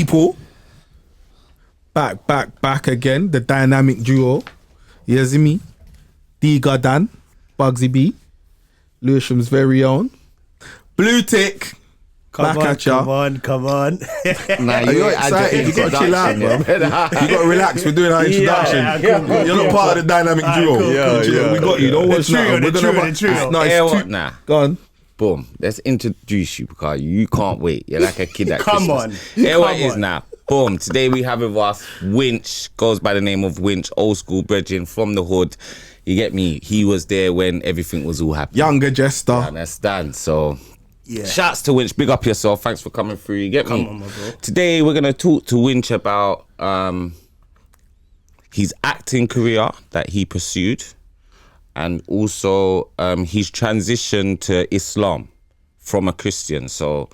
people. Back again. The dynamic duo. You see me? Diga Dan, Bugsy B, Lewisham's very own. BLUETICK. Come on. Nah, you're excited. You gotta chill out, bro. You gotta relax. We're doing our introduction. Yeah, You're not part of the dynamic duo. Yeah. We got you. Don't watch now. The trio. No, it's Nah. Go on. Boom. Let's introduce you because you can't wait. You're like a kid at Come Christmas. on. Here what it is now. Boom. Today we have with us Winch. Goes by the name of Winch. Old school brethren from the hood. You get me? He was there when everything was all happening. Younger jester. I understand. So, Yeah. shouts to Winch. Big up yourself. Thanks for coming through. You get me? Come on, my bro. Today we're going to talk to Winch about his acting career that he pursued and also his transition to Islam from a Christian. So,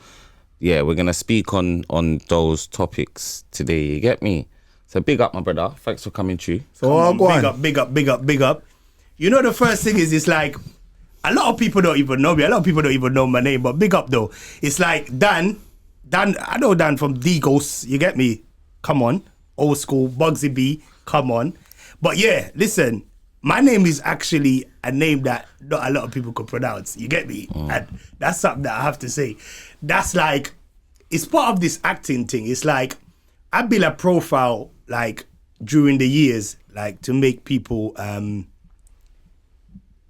yeah, we're going to speak on those topics today. You get me? So big up, my brother. Thanks for coming through. So go on. Big up. You know, the first thing is, it's like, a lot of people don't even know me. A lot of people don't even know my name, but big up though. It's like Dan, I know Dan from D-Ghost, you get me? Come on. Old school, Bugsy B, come on. But yeah, listen, my name is actually a name that not a lot of people could pronounce, you get me? And that's something that I have to say. That's like, it's part of this acting thing. It's like, I built a profile like during the years, like to make people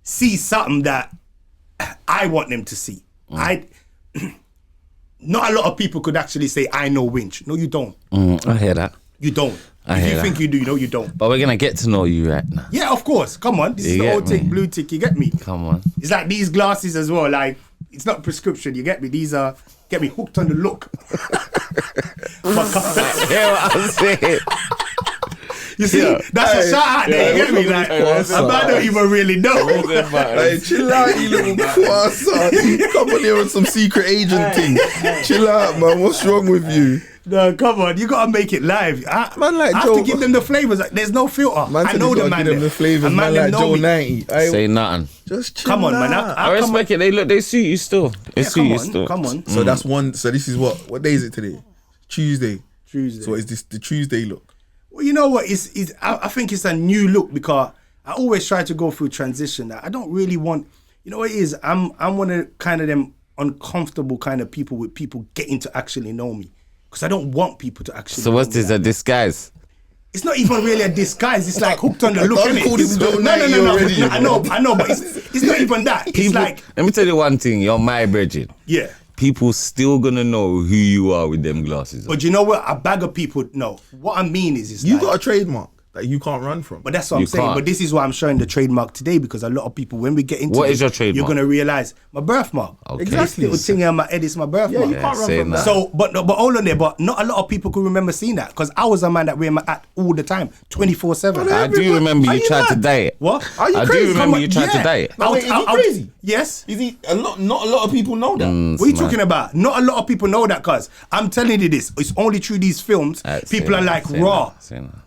see something that I want them to see. Not a lot of people could actually say, I know Winch. No, you don't. I hear that. You don't. If you think you do, no, you don't. But we're going to get to know you right now. Yeah, of course. Come on. This is the old tick, BLUETICK. You get me? Come on. It's like these glasses as well. Like, it's not prescription. You get me? These are, get me hooked on the look. Hear what I'm saying? You see, that's a shout out there, you get me? Like, a man don't even really know. Hey, chill out, you little croissant. Come on here with some secret agent thing. Chill out, man. What's wrong with you? No, come on. You gotta make it live. I have to give them the flavors. Like, there's no filter. Man, I know the man. Give them the flavors. Man like Joe 90. Say nothing. Just chill Come on, man. I respect it. They suit you still. They suit you still. Come on. So that's one. So this is what day is it today? Tuesday. Tuesday. So is this the Tuesday look? Well, you know what? I think it's a new look because I always try to go through transition. I don't really want, you know what it is? I'm one of kind of them uncomfortable kind of people with people getting to actually know me because I don't want people to actually know me. So what's this, a disguise? It's not even really a disguise. It's like hooked on the look, Don't call this Joe 90 No. already, I know, but it's not even that. It's like, Let me tell you one thing. You're my brethren. yeah. People still gonna know who you are with them glasses on. But you know what? A bag of people know. What I mean is You like, got a trademark that you can't run from. but that's what I'm saying. can't. But this is why I'm showing the trademark today because a lot of people, when we get into What this, is your trademark? you're going to realize my birthmark. Okay. This little thing on my head is my birthmark. Yeah, you can't run say from that. that. So, but hold on there. But not a lot of people could remember seeing that because I was a man that wear my hat all the time, 24/7. I do remember Are you you tried to mad? diet. What? Are you I crazy? do remember you tried to diet. No, wait, is he crazy? Yes. Is he not a lot of people know that. What are you talking about? Not a lot of people know that, cuz I'm telling you this. It's only through these films. People are like, raw.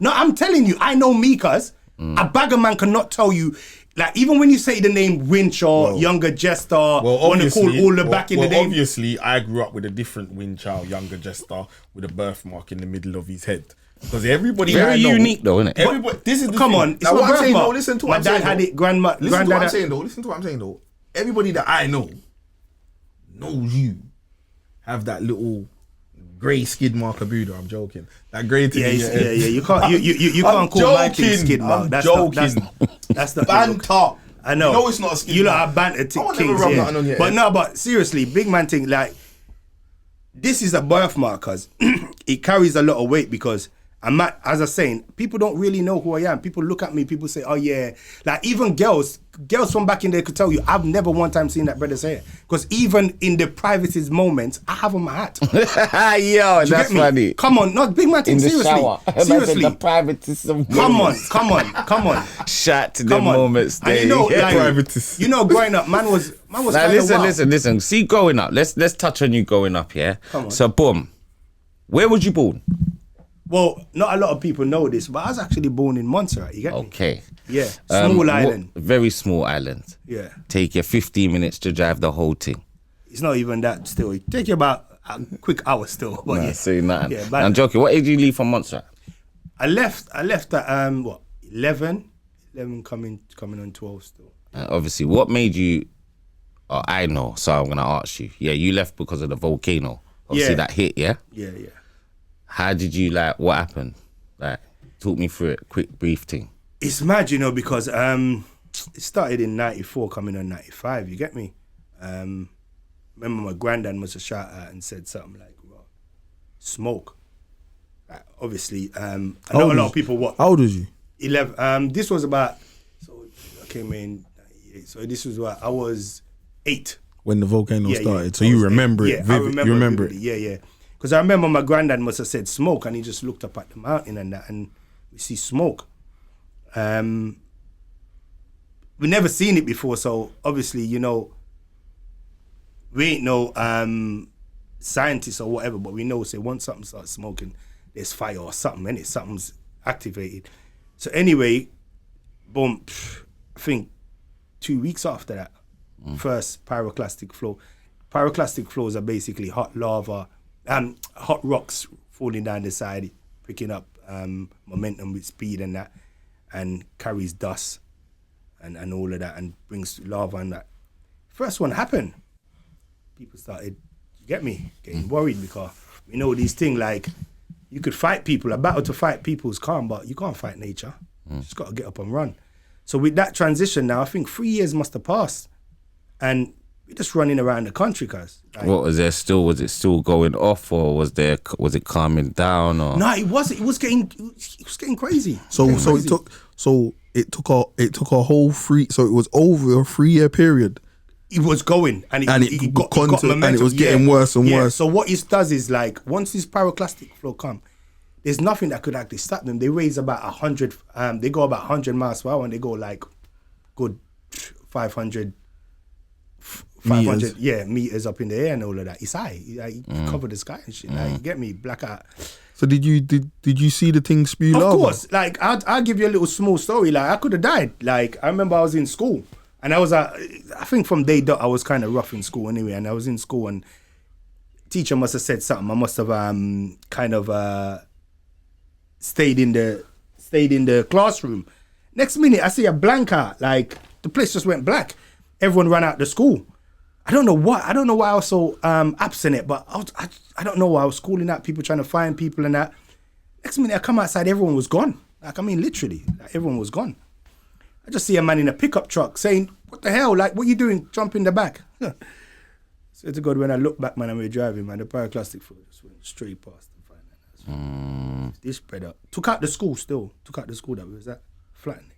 No, I'm telling you, I know me, cuz. A bagger man cannot tell you, like, even when you say the name Winch or Younger Jester, want to call all the back in the day. Obviously, I grew up with a different Winch child, Younger Jester, with a birthmark in the middle of his head. Because everybody Very I know, unique though, isn't it? Everybody, this is the Come thing. on, it's Now, my what I'm saying, birthmark. though, listen to what My I'm dad saying, had though. it, granddad. Listen to what I'm saying, though. Everybody that I know knows you have that little grey skid mark of Buddha. I'm joking. That grey thing. Yeah. You can't call my thing skid mark. That's the banter. I know. No, it's not a skid You mark. lot are banter I would never kings, rub yeah. nothing on your But head. no, but seriously, big man thing, like, this is a birthmark, cuz it carries a lot of weight because as I was saying, people don't really know who I am. People look at me, people say, oh yeah. Like, even girls from back in there could tell you, I've never one time seen that brother's hair. Because even in the privatest moments, I have on my hat. Yo, that's funny. Come on, not big man thing, In the seriously. shower. Seriously. The privacy. Come on. Shout to Come them on. moments. And you know, like, Privatus. you know, growing up, man was Now kind of wild. listen. See, growing up. Let's touch on you growing up, yeah? Come on. So, boom. Where was you born? Well, not a lot of people know this, but I was actually born in Montserrat, you get me? Okay. Yeah, small island. Very small island. Yeah. Take you 15 minutes to drive the whole thing. It's not even that still. It take you about a quick hour still. But yeah. Say nothing. Yeah, but I'm joking. What age did you leave from Montserrat? I left at 11 coming on 12 still. Obviously, what made you? Oh, I know, so I'm gonna ask you. Yeah, you left because of the volcano. Obviously, that hit. Yeah. Yeah. How did you what happened? Talk me through it. Quick, brief thing. It's mad, because it started in 94, coming on 95. You get me? Remember my granddad must have shot out and said something like, well, smoke. Obviously, I know a lot of people what. How old was you? 11. This was about, so I came in 98. So this was what, I was 8. When the volcano started. Yeah, So you remember it. Yeah, I remember you remember vividly. Yeah. Because I remember my granddad must have said smoke, and he just looked up at the mountain and that, and we see smoke. We never seen it before, so obviously, we ain't no scientists or whatever, but we know, say, once something starts smoking, there's fire or something, and something's activated. So anyway, boom, I think 2 weeks after that, first pyroclastic flow. Pyroclastic flows are basically hot lava, hot rocks falling down the side, picking up momentum with speed and that, and carries dust and all of that, and brings lava and that. First one happened, people started, you get me, getting worried, because we know these things, like, you could fight people. A battle to fight people is calm, but you can't fight nature. You just got to get up and run. So with that transition now, I think 3 years must have passed, and we're just running around the country, cuz. Like, What was there still? Was it still going off, or was it calming down? Or no, it wasn't. It was getting crazy. So it took a whole so it was over a 3 year period. It was going, and it got momentum, and it was getting worse and worse. So what it does is, like, once this pyroclastic flow come, there's nothing that could actually stop them. They raise about 100. They go about 100 miles per hour, and they go like good 500 meters. meters up in the air and all of that. It's high. Like, you cover the sky and shit. Like, you get me, blackout. So did you see the thing spew lava? Of course. Like, I'll give you a little small story. Like, I could have died. Like, I remember I was in school. And I think from day dot, I was kind of rough in school anyway. And I was in school, and teacher must have said something. I must have kind of stayed in the classroom. Next minute, I see a blank out. Like, the place just went black. Everyone ran out the school. I don't know why I was so absent, but I don't know why I was calling out people, trying to find people and that. Next minute, I come outside, everyone was gone. Like, I mean, literally, like, everyone was gone. I just see a man in a pickup truck saying, "What the hell? Like, what you doing? Jump in the back." Swear to God, when I look back, man, and we're driving, man, the pyroclastic flow just went straight past the finance. This spread up. Took out the school that we was at. Flattened it.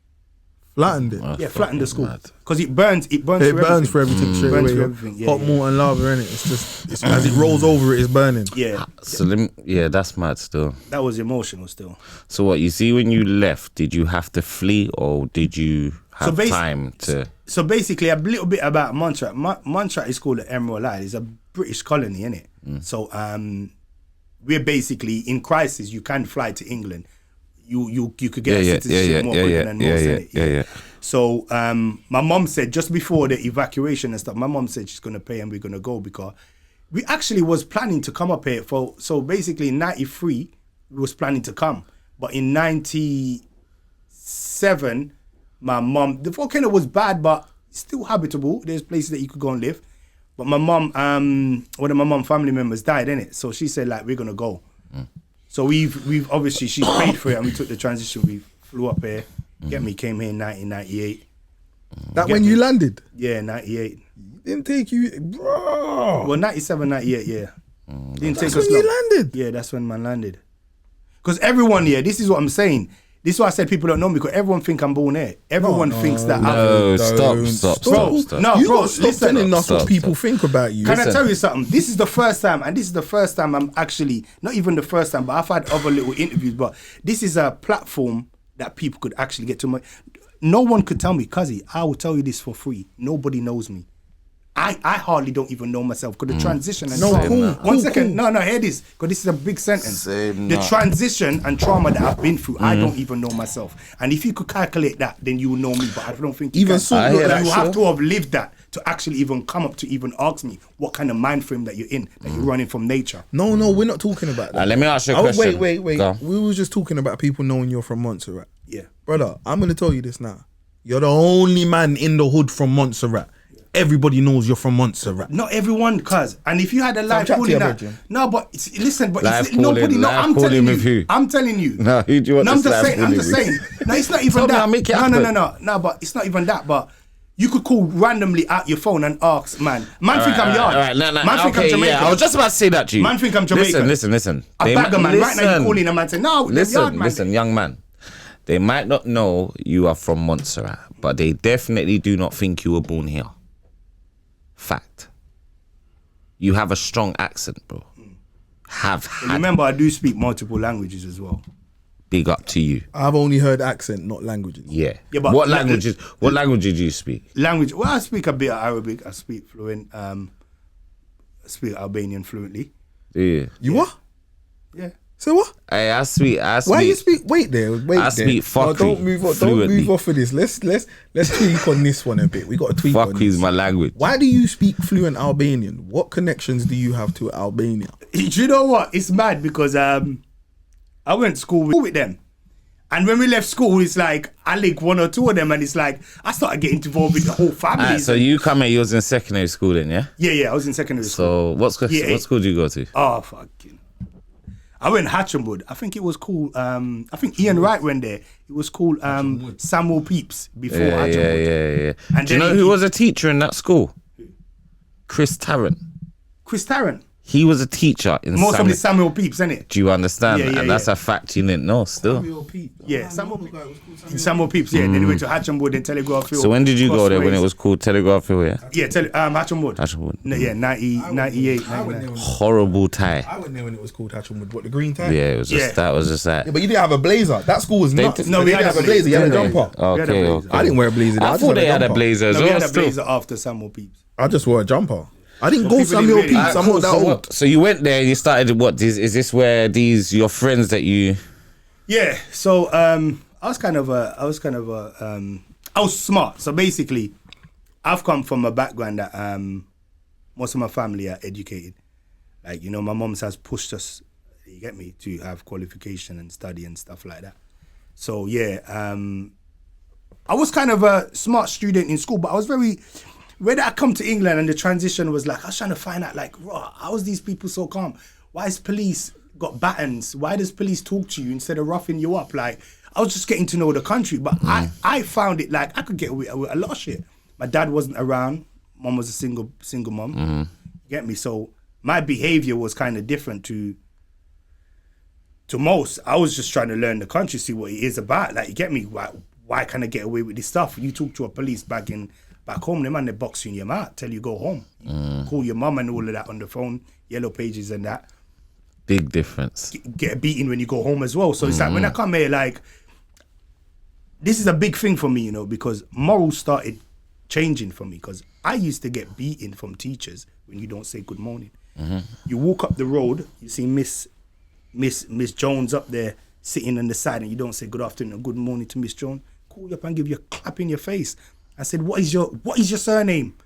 Flattened it. Yeah, flattened the school. Because it burns It burns for everything straight Burns away. for everything, yeah, Hot yeah. molten lava, innit? It's just as it rolls over, it's burning. Yeah, so that's mad still. that was emotional still. So what you see when you left? Did you have to flee, or did you have time to? So basically, a little bit about Montserrat. Montserrat is called the Emerald Isle. It's a British colony, innit? So we're basically in crisis. You can fly to England. You could get a citizenship more quicker than most, innit? Yeah. So my mom said, just before the evacuation and stuff, my mom said she's going to pay and we're going to go, because we actually was planning to come up here so basically in 93, we was planning to come. But in 97, my mom, the volcano was bad, but still habitable. There's places that you could go and live. But my mom, one of my mom family members died, innit? So she said, like, we're going to go. So we've obviously, she's paid for it, and we took the transition. We flew up here. Get me, came here in 1998. That when you landed? Yeah, 98. Didn't take you, bro. Well, 97, 98, yeah. Didn't take That's us when you long. landed? Yeah, that's when man landed. Because everyone here, this is what I'm saying. This is why I said people don't know me, because everyone think I'm born here. Everyone thinks that No, Don't. stop. No, You bro, got to stop listen. telling us what Stop. people think about you. Can I tell you something? This is the first time, and this is the first time I'm actually, not even the first time, but I've had other little interviews, but this is a platform that people could actually get to. No one could tell me, Cuzzy, I will tell you this for free. Nobody knows me. I hardly don't even know myself because the transition and No, trauma. cool, One cool, second, cool. no, hear this, because this is a big sentence. Same The that. transition and trauma that I've been through, I don't even know myself. And if you could calculate that, then you will know me. But I don't think you Even can. Salt I hear look that You like have shit. to have lived that to actually even come up to even ask me what kind of mind frame that you're in, that you're running from nature. No, we're not talking about that. Let me ask you a Oh, question. wait. Go. We were just talking about people knowing you're from Montserrat. Yeah. Brother, I'm going to tell you this now. You're the only man in the hood from Montserrat. Everybody knows you're from Montserrat. Not everyone, cuz. And if you had a live chat to calling your that, brethren. no, but listen, but Live it's, nobody. calling, No, live I'm calling telling with you. who? I'm telling you. No, who do you want I'm this just live saying. I'm calling just with? saying. No, it's not even Tell me, that. I'll make it No, but it's not even that. But you could call randomly out your phone and ask, man. Man think I'm yard. All right, no, Man think I'm okay, Jamaican. yeah, I was just about to say that to you. Man think I'm Jamaican. Listen. A They bagger might- man. Right now you calling a man saying, no, them yard man. Listen, young man. They might not know you are from Montserrat, but they definitely do not think you were born here. Fact. You have a strong accent, bro. Have And had. remember, I do speak multiple languages as well. Big up to you. I've only heard accent, not languages. Yeah. Yeah, but what languages? What languages do you speak? Language. Well, I speak a bit of Arabic. I speak fluent. I speak Albanian fluently. Yeah. You what? Yeah. Say what? Hey, I speak. Why you speak? Wait there. I speak fuckery Don't move off. Don't fluently. move off of this. Let's tweak on this one a bit. We got to tweak on Fuck is this. my language. Why do you speak fluent Albanian? What connections do you have to Albania? Do you know what? It's mad because I went to school with them. And when we left school, it's like I linked one or two of them, and it's like I started getting involved with the whole family. Alright, so you come here, you was in secondary school then, yeah? Yeah, I was in secondary school. So what school do you go to? Oh, fucking. I went Hatchamwood. I think it was called, I think Ian Wright went there. It was called Samuel Pepys before Hatchamwood. Yeah. And Do you then know who was a teacher in that school? Chris Tarrant. Chris Tarrant. He was a teacher in Most of the Samuel Pepys, isn't it? Do you understand? Yeah, and that's a fact you didn't know still. Yeah, Samuel Pepys, yeah. Then we went to Hatchamwood and Telegraph Hill. So when did you go there? When it Crossways. was called Telegraph Hill, yeah? Yeah, Hatchamwood. Hatchamwood. No, yeah, 98, I went 99. there when Horrible tie. I went there when it was called Hatchwood. What, the green tie? Yeah, it was just Yeah. that was just that. Yeah, but you didn't have a blazer. That school was nuts. No, They we didn't had have a a blazer. You had a blazer. jumper. We had a Okay, blazer. okay. I didn't wear a blazer. I thought they had a blazer as No, we well had a still. blazer after Samuel Pepys. I just wore a jumper. I didn't So go people Samuel didn't really- Pepys. I'm not that so, old. so you went there and you started what? Is this where your friends that you... Yeah, so I was smart. So basically, I've come from a background that most of my family are educated. Like, you know, my mom has pushed us, you get me, to have qualification and study and stuff like that. So yeah, I was kind of a smart student in school, but I was very... When I come to England and the transition was like, I was trying to find out, like, how is these people so calm? Why is police got batons? Why does police talk to you instead of roughing you up? Like, I was just getting to know the country, but I found it like I could get away with a lot of shit. My dad wasn't around. Mom was a single mom. Get me? So my behavior was kind of different to most. I was just trying to learn the country, see what it is about. Like, you get me? Why can I get away with this stuff? You talk to a police back home, them man, they box you in your mouth, tell you go home. Call your mum and all of that on the phone, yellow pages and that. Big difference. Get a beating when you go home as well. So it's like when I come here, like, this is a big thing for me, you know, because morals started changing for me. Because I used to get beaten from teachers when you don't say good morning. You walk up the road, you see Miss Jones up there sitting on the side, and you don't say good afternoon or good morning to Miss Jones. Call you up and give you a clap in your face. I said, what is your surname?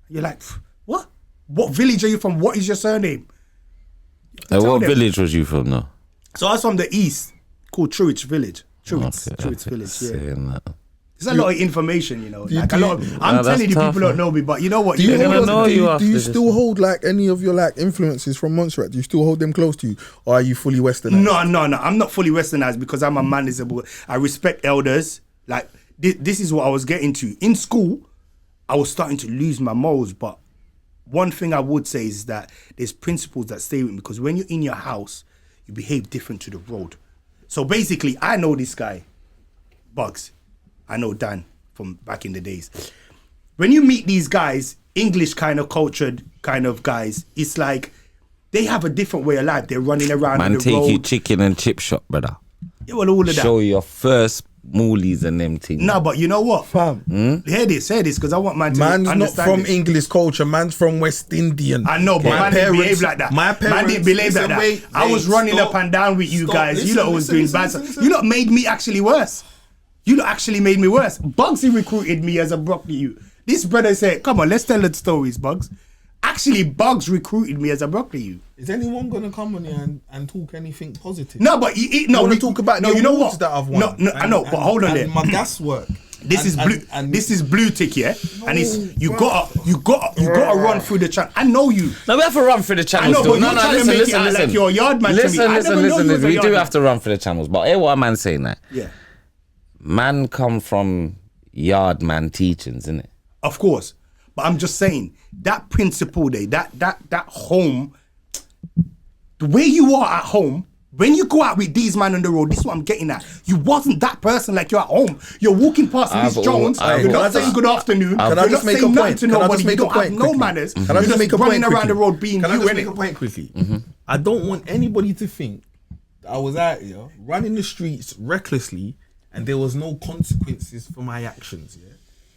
You're like, what? What village are you from? What is your surname? What them. village was you from though? So I was from the east, called Truwich Village. Truwich Village, yeah. Saying that. There's a lot of information, you know. Like a lot of, No, I'm that's telling you, tough, people don't man. know me, but you know what? Do you, They're hold gonna on, know you do after you this. still hold like any of your like influences from Montserrat? Do you still hold them close to you, or are you fully westernized? No. I'm not fully westernized because I'm a manageable. I respect elders. Like, this is what I was getting to. In school, I was starting to lose my morals, but one thing I would say is that there's principles that stay with me, because when you're in your house, you behave different to the road. So basically, I know this guy, Bugs. I know Dan from back in the days. When you meet these guys, English kind of cultured kind of guys, it's like they have a different way of life. They're running around on Man, the take road. you chicken and chip shop, brother. Yeah, well, all of that. Show your first moolies and them things. No, but you know what? Fam. Hear this, because I want man to Man's not understand from this. English culture. Man's from West Indian. I know, but man didn't behave like that. My parents, man didn't behave like that. wait, I was running stop, up and down with you stop, guys. listen, You lot was doing listen, bad listen. stuff. You lot made me actually worse. You lot actually made me worse. Bugsy recruited me as a broccoli youth. This brother said, come on, let's tell the stories, Bugs. Actually, Bugs recruited me as a broccoli youth. Is anyone gonna come on here and talk anything positive? No, but we talk about the you know awards what? that I've won. I know, but hold on there. My gas work. This is BLUETICK, yeah, and it's you gotta run through the channel. I know you. No, we have to run through the channels. I know, still. but you're trying to make it out like you're a yard man to me. I never know you was a We yard do man. have to run through the channels, but hear what a man saying that. Yeah, Man come from yard man teachings, innit? of course. But I'm just saying that principle there, that home, the way you are at home. When you go out with these man on the road, this is what I'm getting at. You wasn't that person like you're at home. You're walking past Miss Jones. You're not saying good afternoon. Can I You're just not make a saying nothing point? to Can I nobody. just You make a don't have point no quickly? manners. Can I You're just just make a running point around the quickly? road being Can I you, just make a innit? point quickly? I don't want anybody to think that I was out here running the streets recklessly and there was no consequences for my actions. Yeah.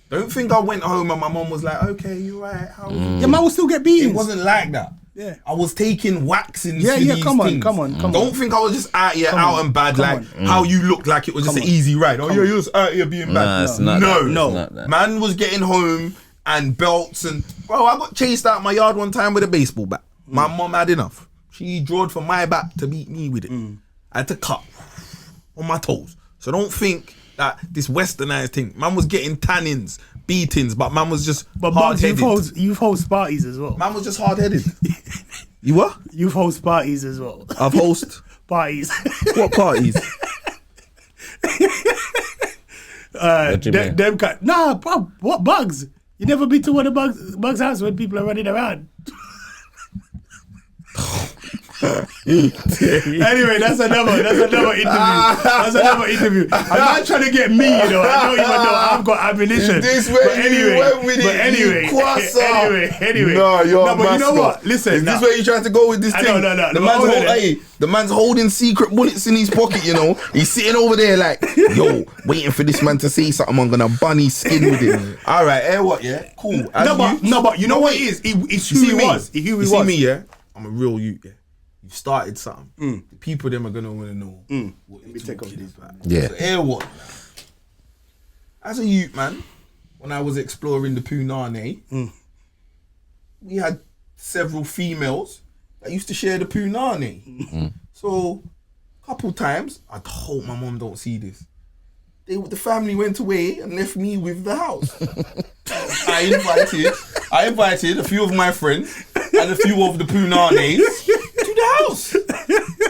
Don't think I went home and my mom was like, "Okay, you're right." How was it?" Your man will still get beaten. It wasn't like that. Yeah. I was taking waxings. Yeah, for yeah, these come on, things. come on. Don't think I was just out here out and bad like how you look like it was just an easy ride. Oh yeah, you was out here being bad. it's not that. It's not that. Man was getting home and belts and bro, I got chased out my yard one time with a baseball bat. My mom had enough. She drawed for my bat to beat me with it. I had to cut on my toes. So don't think that this westernized thing. Man was getting tannins, beatings, but man was just hard-headed. You've host parties as well. Man was just hard-headed. You what? You've host parties as well. I've host Parties. what parties? What do you mean? Them nah, bro, what Bugs? You never been to one of Bugs' house when people are running around? Anyway, that's another interview. That's another interview. I'm not trying to get me, you know. I don't even know I've got ammunition. Is this where you went with it? Anyway. No, you're but you know what? Listen, is this where you trying to go with this thing? No. The man's holding secret bullets in his pocket, you know. He's sitting over there like, yo, waiting for this man to say something. I'm gonna bun his skin with it. All right, what? Yeah, cool. But you know what it is? It's who he was. You see me, yeah. I'm a real youth, yeah. You've started something. The people them are gonna want to know what you're talking about. Yeah. So what? As a youth, man, when I was exploring the Punani, we had several females that used to share the Punani. So, a couple times, I hope my mom don't see this. The family went away and left me with the house. I invited a few of my friends and a few of the Punanis to the house.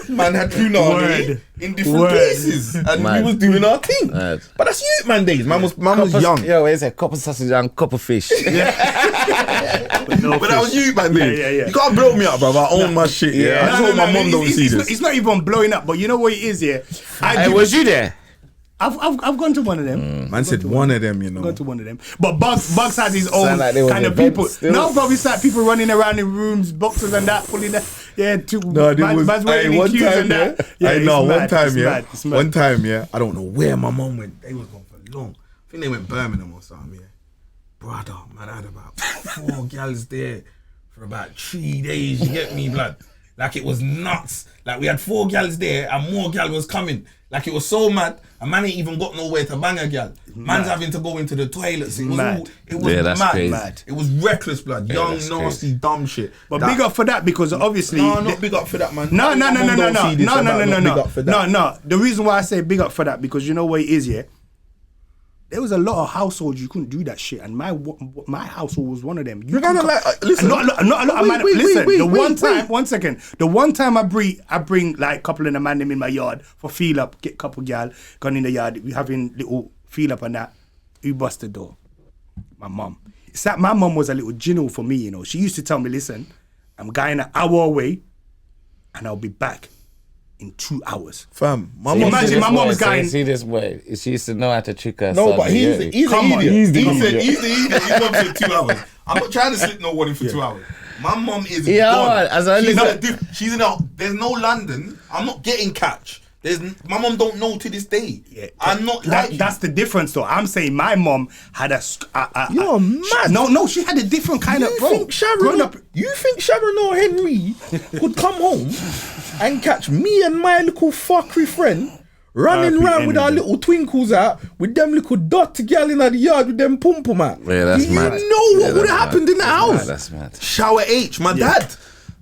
Man had Punani in different places, and we was doing our thing. But that's youth man days. Man was young. Yo, it's a couple sausage and couple fish. But that was youth man days. Yeah. You can't blow me up, bro. I own my shit. Yeah. I just hope my mom don't see this. It's not even blowing up, but you know what it is, yeah. Hey, was you there? I've gone to one of them. Man said one of them, you know. Gone to one of them. But Bugs has his own like kind of people. Now probably it's like people running around in rooms, boxes and that, pulling that. Yeah, man's waiting in queues and that. One time, yeah. I don't know where my mom went. They was gone for long. I think they went Birmingham or something, yeah. Brother, man, I had about 4 gals there for about 3 days. You get me, blood? Like it was nuts. Like we had 4 gals there and more gal was coming. Like it was so mad. A man ain't even got nowhere to bang a gal. Man's having to go into the toilets. It was mad. That's crazy. Mad. It was reckless, blood. Young, nasty, dumb shit. But big up for that because obviously. No, not big up for that, man. No. The reason why I say big up for that because you know what it is, yeah. There was a lot of households you couldn't do that shit, and my household was one of them. You're gonna listen. Not a lot of man. Listen, one second. The one time I bring like a couple of the man them in my yard for feel up, get couple gal gone in the yard. We having little feel up and that. Who bust the door? My mum. It's that my mum was a little general for me, you know. She used to tell me, listen, I'm going an hour away, and I'll be back in 2 hours. Fam, imagine my mom is going. See this way. She used to know how to trick her. No, but he's an idiot. He said idiot. His mom said 2 hours. I'm not trying to slip no one in for 2 hours. My mom is gone. She's in a, there's no London. I'm not getting catch. My mum don't know to this day. Yeah, I'm not like you. That's the difference, though. I'm saying my mom had You're mad. No, she had a different kind of. Bro, You think Sharon or Henry could come home and catch me and my little fuckery friend running around with our little twinkles out, with them little dot gal in the yard with them pum pum out? Yeah, that's mad. You know what would have happened in the house? That's mad. Shower H, my dad.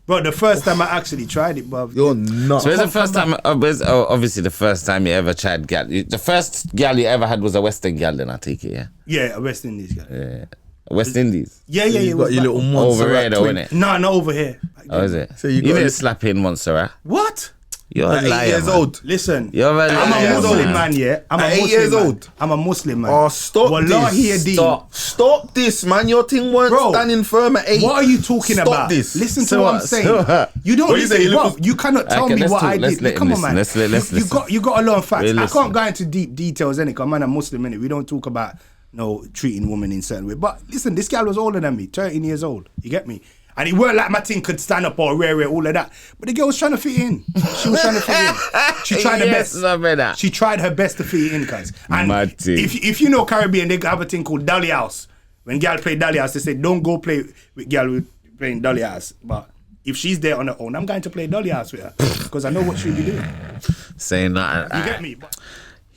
Bro, the first time I actually tried it, bro. You're nuts. So it's the first time, obviously the first time you ever tried gal. The first gal you ever had was a Western gal, then I take it, yeah? Yeah, a West Indies guy. Yeah. West Indies? Yeah. You got your little Over montserrat here though, innit? No, not over here. Oh, is it? So you got didn't a- slap in montserrat. What? You're a At liar, 8 years man. old. Listen, You're a liar, I'm a Muslim man. man, yeah. I'm At a 8 Muslim years man. old. I'm a Muslim man. Oh, stop Wallahi this. Adeen. Stop this, man. Your thing weren't Bro, standing firm at 8. What are you talking Stop about? this. Listen to So what I'm what? saying. So what? You don't What you listen, say, bro. look- You cannot tell Okay, me let's what talk. I Let's did. let Come him on, man. listen. Let's you listen. got a lot of facts. We'll I listen. can't go into deep details, innit? Because, man, I'm Muslim, innit? We don't talk about treating women in certain way. But listen, this gal was older than me, 13 years old. You get me? And it weren't like my thing could stand up or rare, all of that. But the girl was trying to fit in. She was trying to fit in. She tried her Yes, best. I read that. She tried her best to fit in, guys. And Mad thing. if you know Caribbean, they have a thing called Dolly House. When gal play Dolly House, they say don't go play with gal with playing Dolly House. But if she's there on her own, I'm going to play Dolly House with her because I know what she'll be doing. Saying that. You get me? But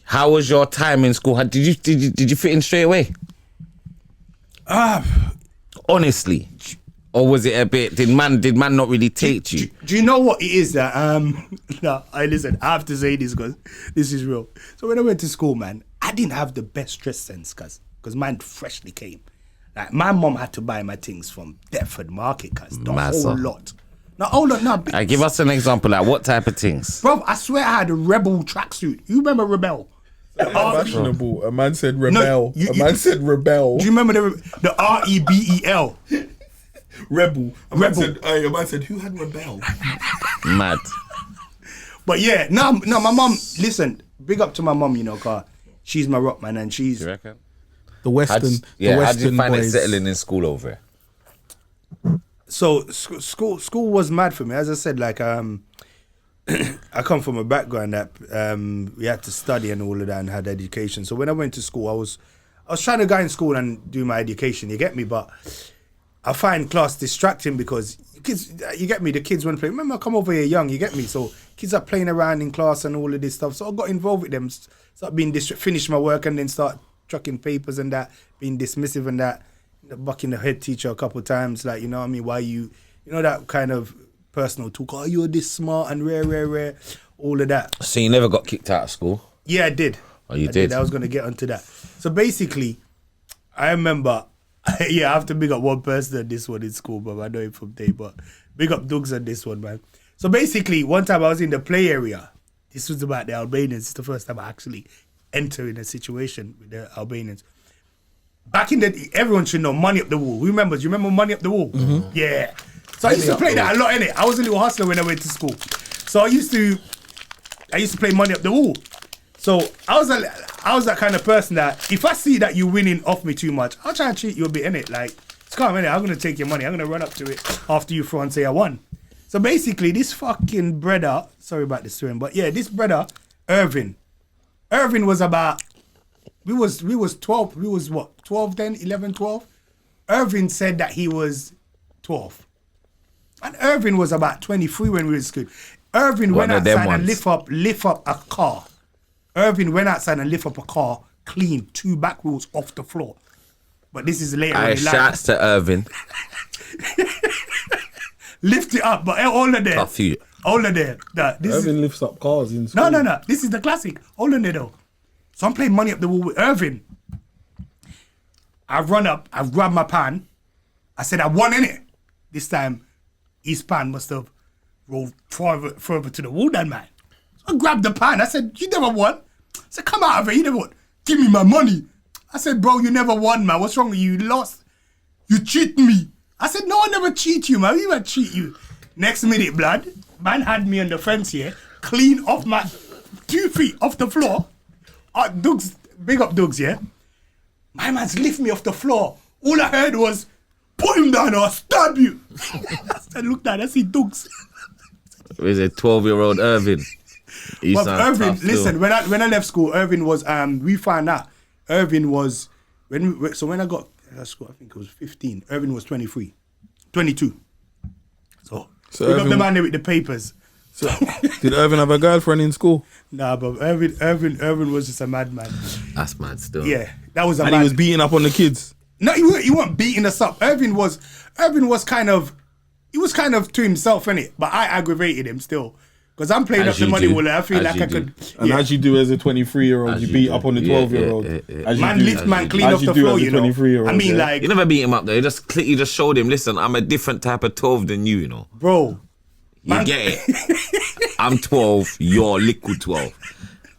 How was your time in school? Did you fit in straight away? Honestly. Or was it a bit? Did man not really take you? Do you know what it is that no, listen, I have to say this because this is real. So when I went to school, man, I didn't have the best dress sense because mine freshly came. Like my mom had to buy my things from Deptford Market, cause the Massa. whole lot. No, hold on, no. Give us an example. Like what type of things? Bro, I swear I had a Rebel tracksuit. You remember Rebel? Fashionable. A man said rebel. No, you- a man said rebel. Do you remember the REBEL? Rebel. A Rebel. man said, who had rebel? Mad. But yeah, no, my mom. Listen, big up to my mom. You know, cause she's my rock man, and she's. You reckon? The Western. How the did you Western find boys. it settling in school over here? So school was mad for me. As I said, like I come from a background that we had to study and all of that and had education. So when I went to school, I was trying to go in school and do my education. You get me? But I find class distracting because kids, you get me. The kids want to play. Remember, I come over here young. You get me? So kids are playing around in class and all of this stuff. So I got involved with them. Start being finish my work and then start chucking papers and that, being dismissive and that. Bucking the head teacher a couple of times, like, you know what I mean? Why you know, that kind of personal talk. Oh, you're this smart and rare, all of that. So you never got kicked out of school? Yeah, I did. Oh, you did? I was going to get onto that. So basically, I remember, yeah, I have to big up one person on this one in school, but I know him from day, but big up Dougs on this one, man. So basically, one time I was in the play area. This was about the Albanians. It's the first time I actually enter in a situation with the Albanians. Back in the, everyone should know Money Up the Wall. Who remembers? You remember Money Up the Wall? Mm-hmm. Yeah. So I used to play that a lot, innit? I was a little hustler when I went to school. So I used to play Money Up the Wall. So I was that kind of person that if I see that you're winning off me too much, I'll try and treat you a bit, innit? Like, it's calm, innit? I'm going to take your money. I'm going to run up to it after you throw and say I won. So basically, this fucking brother, sorry about the swearing, but yeah, this brother, Irvin was about, we was 12, we was what, 12 then, 11, 12? Irvin said that he was 12. And Irvin was about 23 when we were in school. Irvin went outside and lift up a car. Irvin went outside and lift up a car, clean 2 back wheels off the floor. But this is later in life. Shouts to Irvin. Lift it up, but all of there. All of there. Irvin lifts up cars in school. No. This is the classic. Hold on there though. So I'm playing Money Up the Wall with Irvin. I run up, I grab my pan. I said, I won, innit? This time, his pan must have rolled further to the wall than mine. So I grabbed the pan. I said, you never won. I said, come out of it, you never won. Give me my money. I said, bro, you never won, man. What's wrong with you? You lost. You cheat me. I said, no, I never cheat you, man. We won't cheat you. Next minute, blood, man had me on the fence here, clean off my 2 feet off the floor. Dougs, big up Dougs, yeah? My man's lift me off the floor. All I heard was, put him down or I'll stab you. I said, look down, I see Dougs. Is it 12-year-old Irvin? You But sound Irvin, tough, listen, too. when I left school, Irvin was we found out Irvin was when I got out of school, I think it was 15. Irvin was 23, 22. So we got Irvin- the man there with the papers. So, did Irvin have a girlfriend in school? Nah, but Irvin was just a madman. That's mad still. Yeah, that was a And mad. he was beating up on the kids. No, he wasn't beating us up. Irvin was kind of to himself, innit? But I aggravated him still. Because I'm playing As up the you money do. wall. I feel As like you I do. could. And Yeah. as you do as a 23-year-old, As you you beat do. up on the Yeah, 12-year-old. yeah. As you Man do. lift man clean As off you the do floor, as a you know. 23-year-old, I mean, yeah. like, You never beat him up though. You just showed him. Listen, I'm a different type of 12 than you. You know. bro. You Man- get it. I'm 12. You're liquid 12.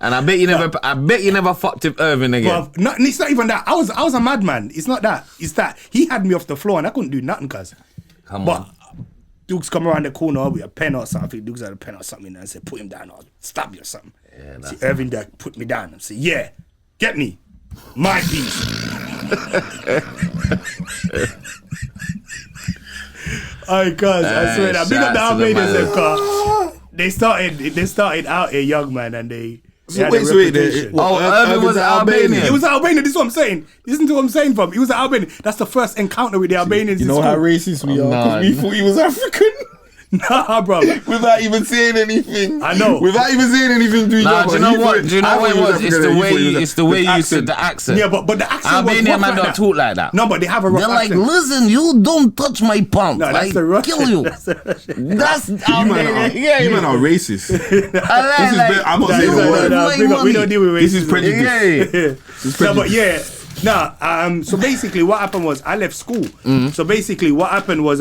And I bet you never fucked with Irvin again. But it's not even that. I was a madman. It's not that. It's that he had me off the floor and I couldn't do nothing, cuz. Come But on. Dukes come around the corner with a pen or something. Dukes had a pen or something and said, put him down or stab you or something. Yeah, See Irvin there put me down and say, yeah, get me. My piece. Alright, cuz, I swear that. Big up the shout out to the Albanians, man. them, cuz. They started out a young man and they had a wait, reputation. Oh, Irvin was Albanian. It was Albanian. This is what I'm saying. Listen to what I'm saying, fam. He was an Albanian. That's the first encounter with the Albanians. You in know how school. racist we are? nah. Because we thought he was African. Nah, bro. Without even saying anything. I know. Without even saying anything to each Nah, other. do you know He what? thought- Do you know I what thought it he was? It's the African, way he thought he you, was it's the way you accent. said the accent. Yeah, but the accent was Albanian rough man like don't that. talk like that. No, but they have a rough They're like, accent. listen, you don't touch my pump. No, I that's the Russian. kill you. That's the Russian. That's You man are, yeah, you man are racist. I This is like, bit- I'm not Nah, saying nah, a word. nah, My big up, we money. don't deal with This is racism. prejudice. yeah. No, but yeah. So basically, what happened was I left school. So basically, what happened was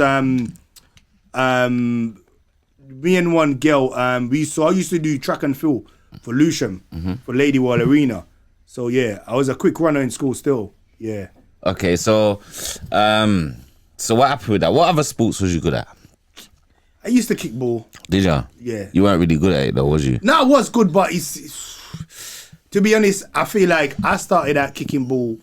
me and one girl. I used to do track and field for Lewisham for Lady Wall Arena. So yeah, I was a quick runner in school still. Yeah. Okay, so what happened with that? What other sports was you good at? I used to kick ball. Did you? Yeah. You weren't really good at it though, was you? No, I was good, but it's to be honest, I feel like I started out kicking ball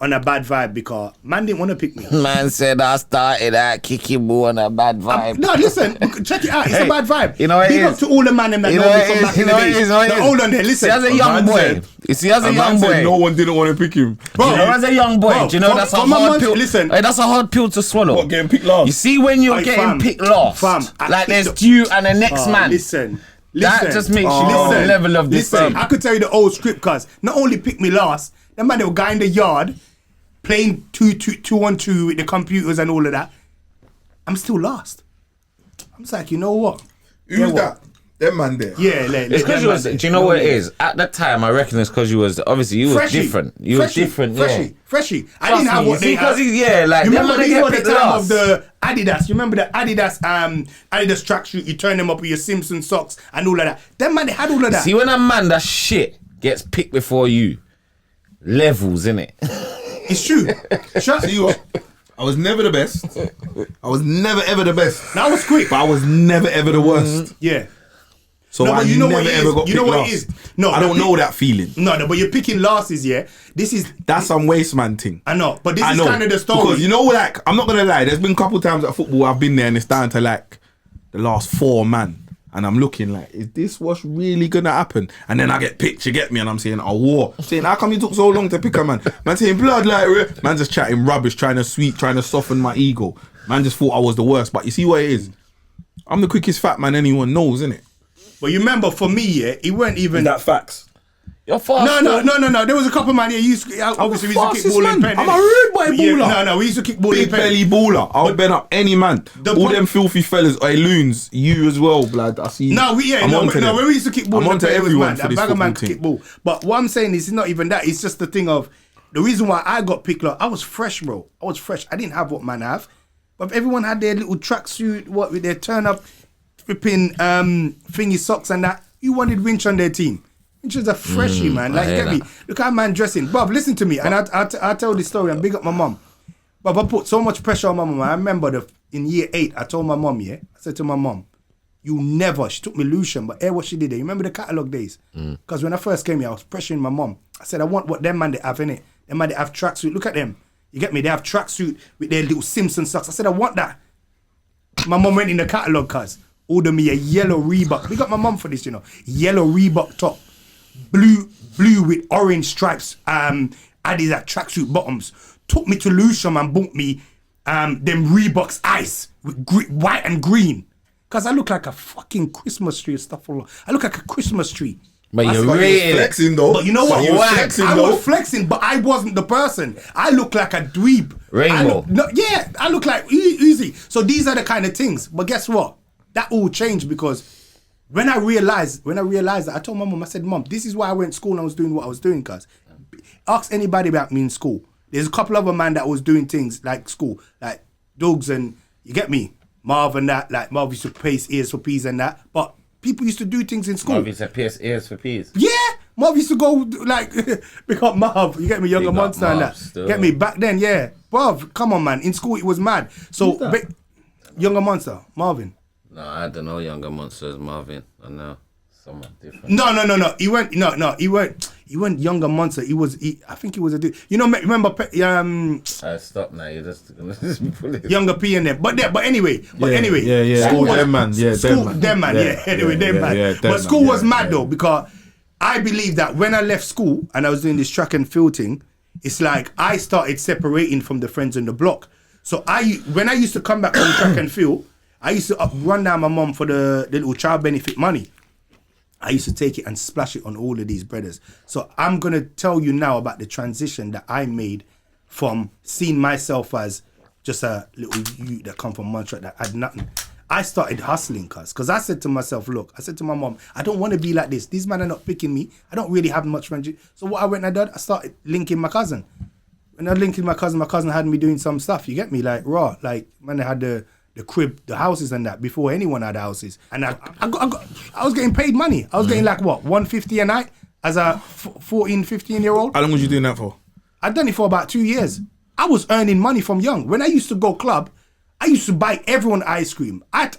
on a bad vibe because man didn't want to pick me. Man said I started at kicking ball on a bad vibe. No, listen, check it out. It's Hey, a bad vibe. you know what it Big up is? to all the man them that You know know me what from it back is? in You the know what it days. is? You know what Now, it is? hold on there, listen. See, as a young man boy, said- you see, as a A young man said no boy, one didn't want to pick him. Bro, you know, as a young boy, bro, do you know from- that's a from my hard month- pill? listen. Hey, that's a hard pill to swallow. What, getting picked last? You see, when you're Hey, getting fam, picked last, fam, I like picked there's the- you and the next man. Listen. That just makes you know the level of this Listen, thing. I could tell you the old script, cuz not only pick me last, that man, they were guy in the yard playing 2-on-2 with the computers and all of that. I'm still last. I'm just like, you know what? Who's Yeah, what? that? Them man there. Yeah, It's because you was. Do you know what it is? At that time, I reckon it's because you was obviously you was different. You was different. Yeah. Freshie. I didn't have what they had. Because yeah, like You them remember man these get were the picked time last. of the Adidas. You remember the Adidas tracksuit? You turn them up with your Simpson socks and all of that. Them man, they had all of that. See, when a man that shit gets picked before you, levels innit. It's true. See you what? I was never the best. I was never ever the best. That was quick. But I was never ever the worst. Yeah. So No, I but you know what never it ever is? got You picked know what it last. is? No, I the don't pick- know that feeling. No, but you're picking last is, yeah. This is, That's some waste man thing. I know, but this I is know. kind of the story. Because you know, like, I'm not gonna lie, there's been a couple times at football I've been there and it's down to like the last 4 man. And I'm looking like, is this what's really gonna happen? And then I get picked, you get me? And I'm saying, oh, war. Saying, how come you took so long to pick a man? Man saying, blood, like, man just chatting rubbish, trying to soften my ego. Man just thought I was the worst. But you see what it is? I'm the quickest fat man anyone knows, innit? But you remember, for me, yeah, it weren't even That facts. You're fast. No. There was a couple man here. Obviously, we used to kick fastest ball in man. pen. I'm a innit? rude boy Yeah, baller. No, we used to kick ball in Big pen. belly baller. I'll bend up any man. The All point- them filthy fellas, hey loons, you as well, blood. I see. No, I'm onto them. when we used to kick ball, I'm in onto the pen, it was everyone mad. for That this bag of man football could team. kick ball. But what I'm saying is, it's not even that. It's just the thing of the reason why I got picked. Like, I was fresh, bro. I was fresh. I didn't have what man have. But if everyone had their little tracksuit, what with their turn up, flipping thingy socks and that, you wanted Winch on their team. Winch was a freshie, man. Like, I hear get me? that. Look how man dressing. Bob, listen to me. And I tell this story and big up my mum. But I put so much pressure on my mum. I remember in year 8, I told my mum, yeah, I said to my mum, you never, she took me Lucian, but what she did there, you remember the catalogue days? Because when I first came here, I was pressuring my mum. I said, I want what them man they have in it. Them man they have tracksuit. Look at them. You get me? They have tracksuit with their little Simpson socks. I said, I want that. My mum went in the catalogue, cuz. order me a yellow Reebok. We got my mum for this, you know. Yellow Reebok top, blue with orange stripes. Adidas tracksuit bottoms. Took me to Lewisham and bought me them Reeboks Ice with white and green. Cause I look like a fucking Christmas tree. Stuff all. I look like a Christmas tree. But you're But really flexing though. But you know what? You was flexing I though. was flexing, but I wasn't the person. I look like a dweeb. Rainbow. I look like easy. So these are the kind of things. But guess what? That all changed because when I realized that, I told my mum, I said, Mum, this is why I went to school and I was doing what I was doing, cuz. Ask anybody about me in school. There's a couple other man that was doing things like school, like dogs and, you get me? Marv and that, like Marv used to pace ears for peas and that. But people used to do things in school. Marv used to pierce ears for peas. Yeah, Marv used to go like pick up Marv. You get me, Younger Big up Monster and Marv that. still. Get me back then, yeah. Bruv, come on, man. In school it was mad. So Younger Monster, Marvin. No, I don't know Younger Monsters, Marvin. I know someone different. No. He went Younger Monster. I think he was a dude. You know, remember Stop now. You're just gonna pull it. Younger P and them. But anyway. Yeah. School was them man. Yeah, school, them man. yeah. Anyway, them man. Yeah, but school was mad though, because I believe that when I left school and I was doing this track and field thing, it's like I started separating from the friends on the block. So when I used to come back from track and field, I used to run down my mum for the little child benefit money. I used to take it and splash it on all of these brothers. So I'm going to tell you now about the transition that I made from seeing myself as just a little youth that come from Montserrat that had nothing. I started hustling, because I said to myself, look, I said to my mom, I don't want to be like this. These men are not picking me. I don't really have much friendship. So what I went and did, I started linking my cousin. When I linked my cousin had me doing some stuff. You get me? Like, raw. Like, man, I had the crib, the houses and that before anyone had houses. And I was getting paid money. I was getting like, what, 150 a night as a 14, 15-year-old? How long was you doing that for? I'd done it for about 2 years. I was earning money from young. When I used to go club, I used to buy everyone ice cream. I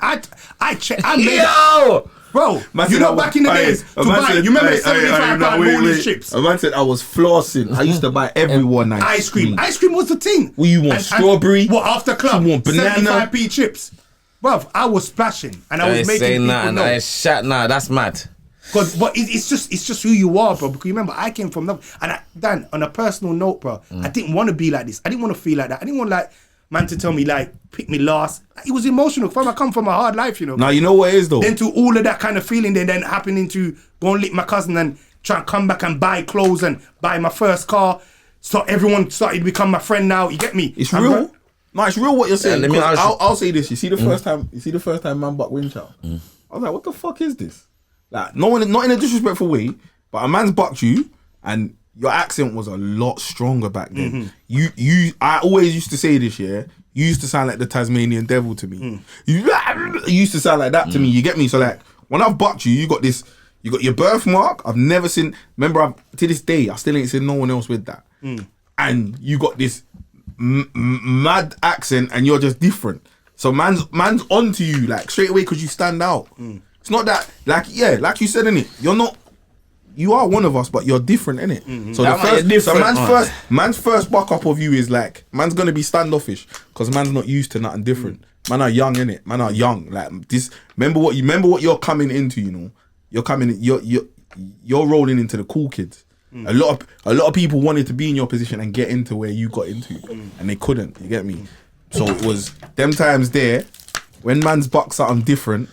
made Yo! Bro, Man you said know I back in the days, to buy, you remember 75 pound Morley chips? A man said I was flossing. I used to buy everyone Ice cream. Ice cream was the thing. What you want, strawberry? What, after club? You want banana? 75p chips. Bruv, I was splashing and I was making people know. That's mad. But it's just who you are, bro. Because remember, I came from nothing. And Dan, on a personal note, bro, I didn't want to be like this. I didn't want to feel like that. I didn't want like man to tell me like pick me last. It was emotional. Fam, I come from a hard life, you know. Now you know what it is though. Then to all of that kind of feeling, then happening to go and lick my cousin and try and come back and buy clothes and buy my first car. So everyone started to become my friend now. You get me? It's real. No, it's real what you're saying. let me ask you- I'll say this. You see the first time man bucked Winch out. I was like, what the fuck is this? Like, not in a disrespectful way, but a man's bucked you, and your accent was a lot stronger back then. I always used to say this, yeah. You used to sound like the Tasmanian devil to me. You used to sound like that to me. You get me? So like, when I've bucked you, you got your birthmark. I've never seen. Remember, to this day, I still ain't seen no one else with that. And you got this mad accent, and you're just different. So man's onto you like straight away because you stand out. It's not that like you said in it. You are one of us, but you're different in it. So man's first buck up of you is like man's gonna be standoffish because man's not used to nothing different. Man are young in it. Man are young like this. Remember what you're coming into. You know, you're rolling into the cool kids. A lot of people wanted to be in your position and get into where you got into, and they couldn't. You get me? So it was them times there when man's buck something different.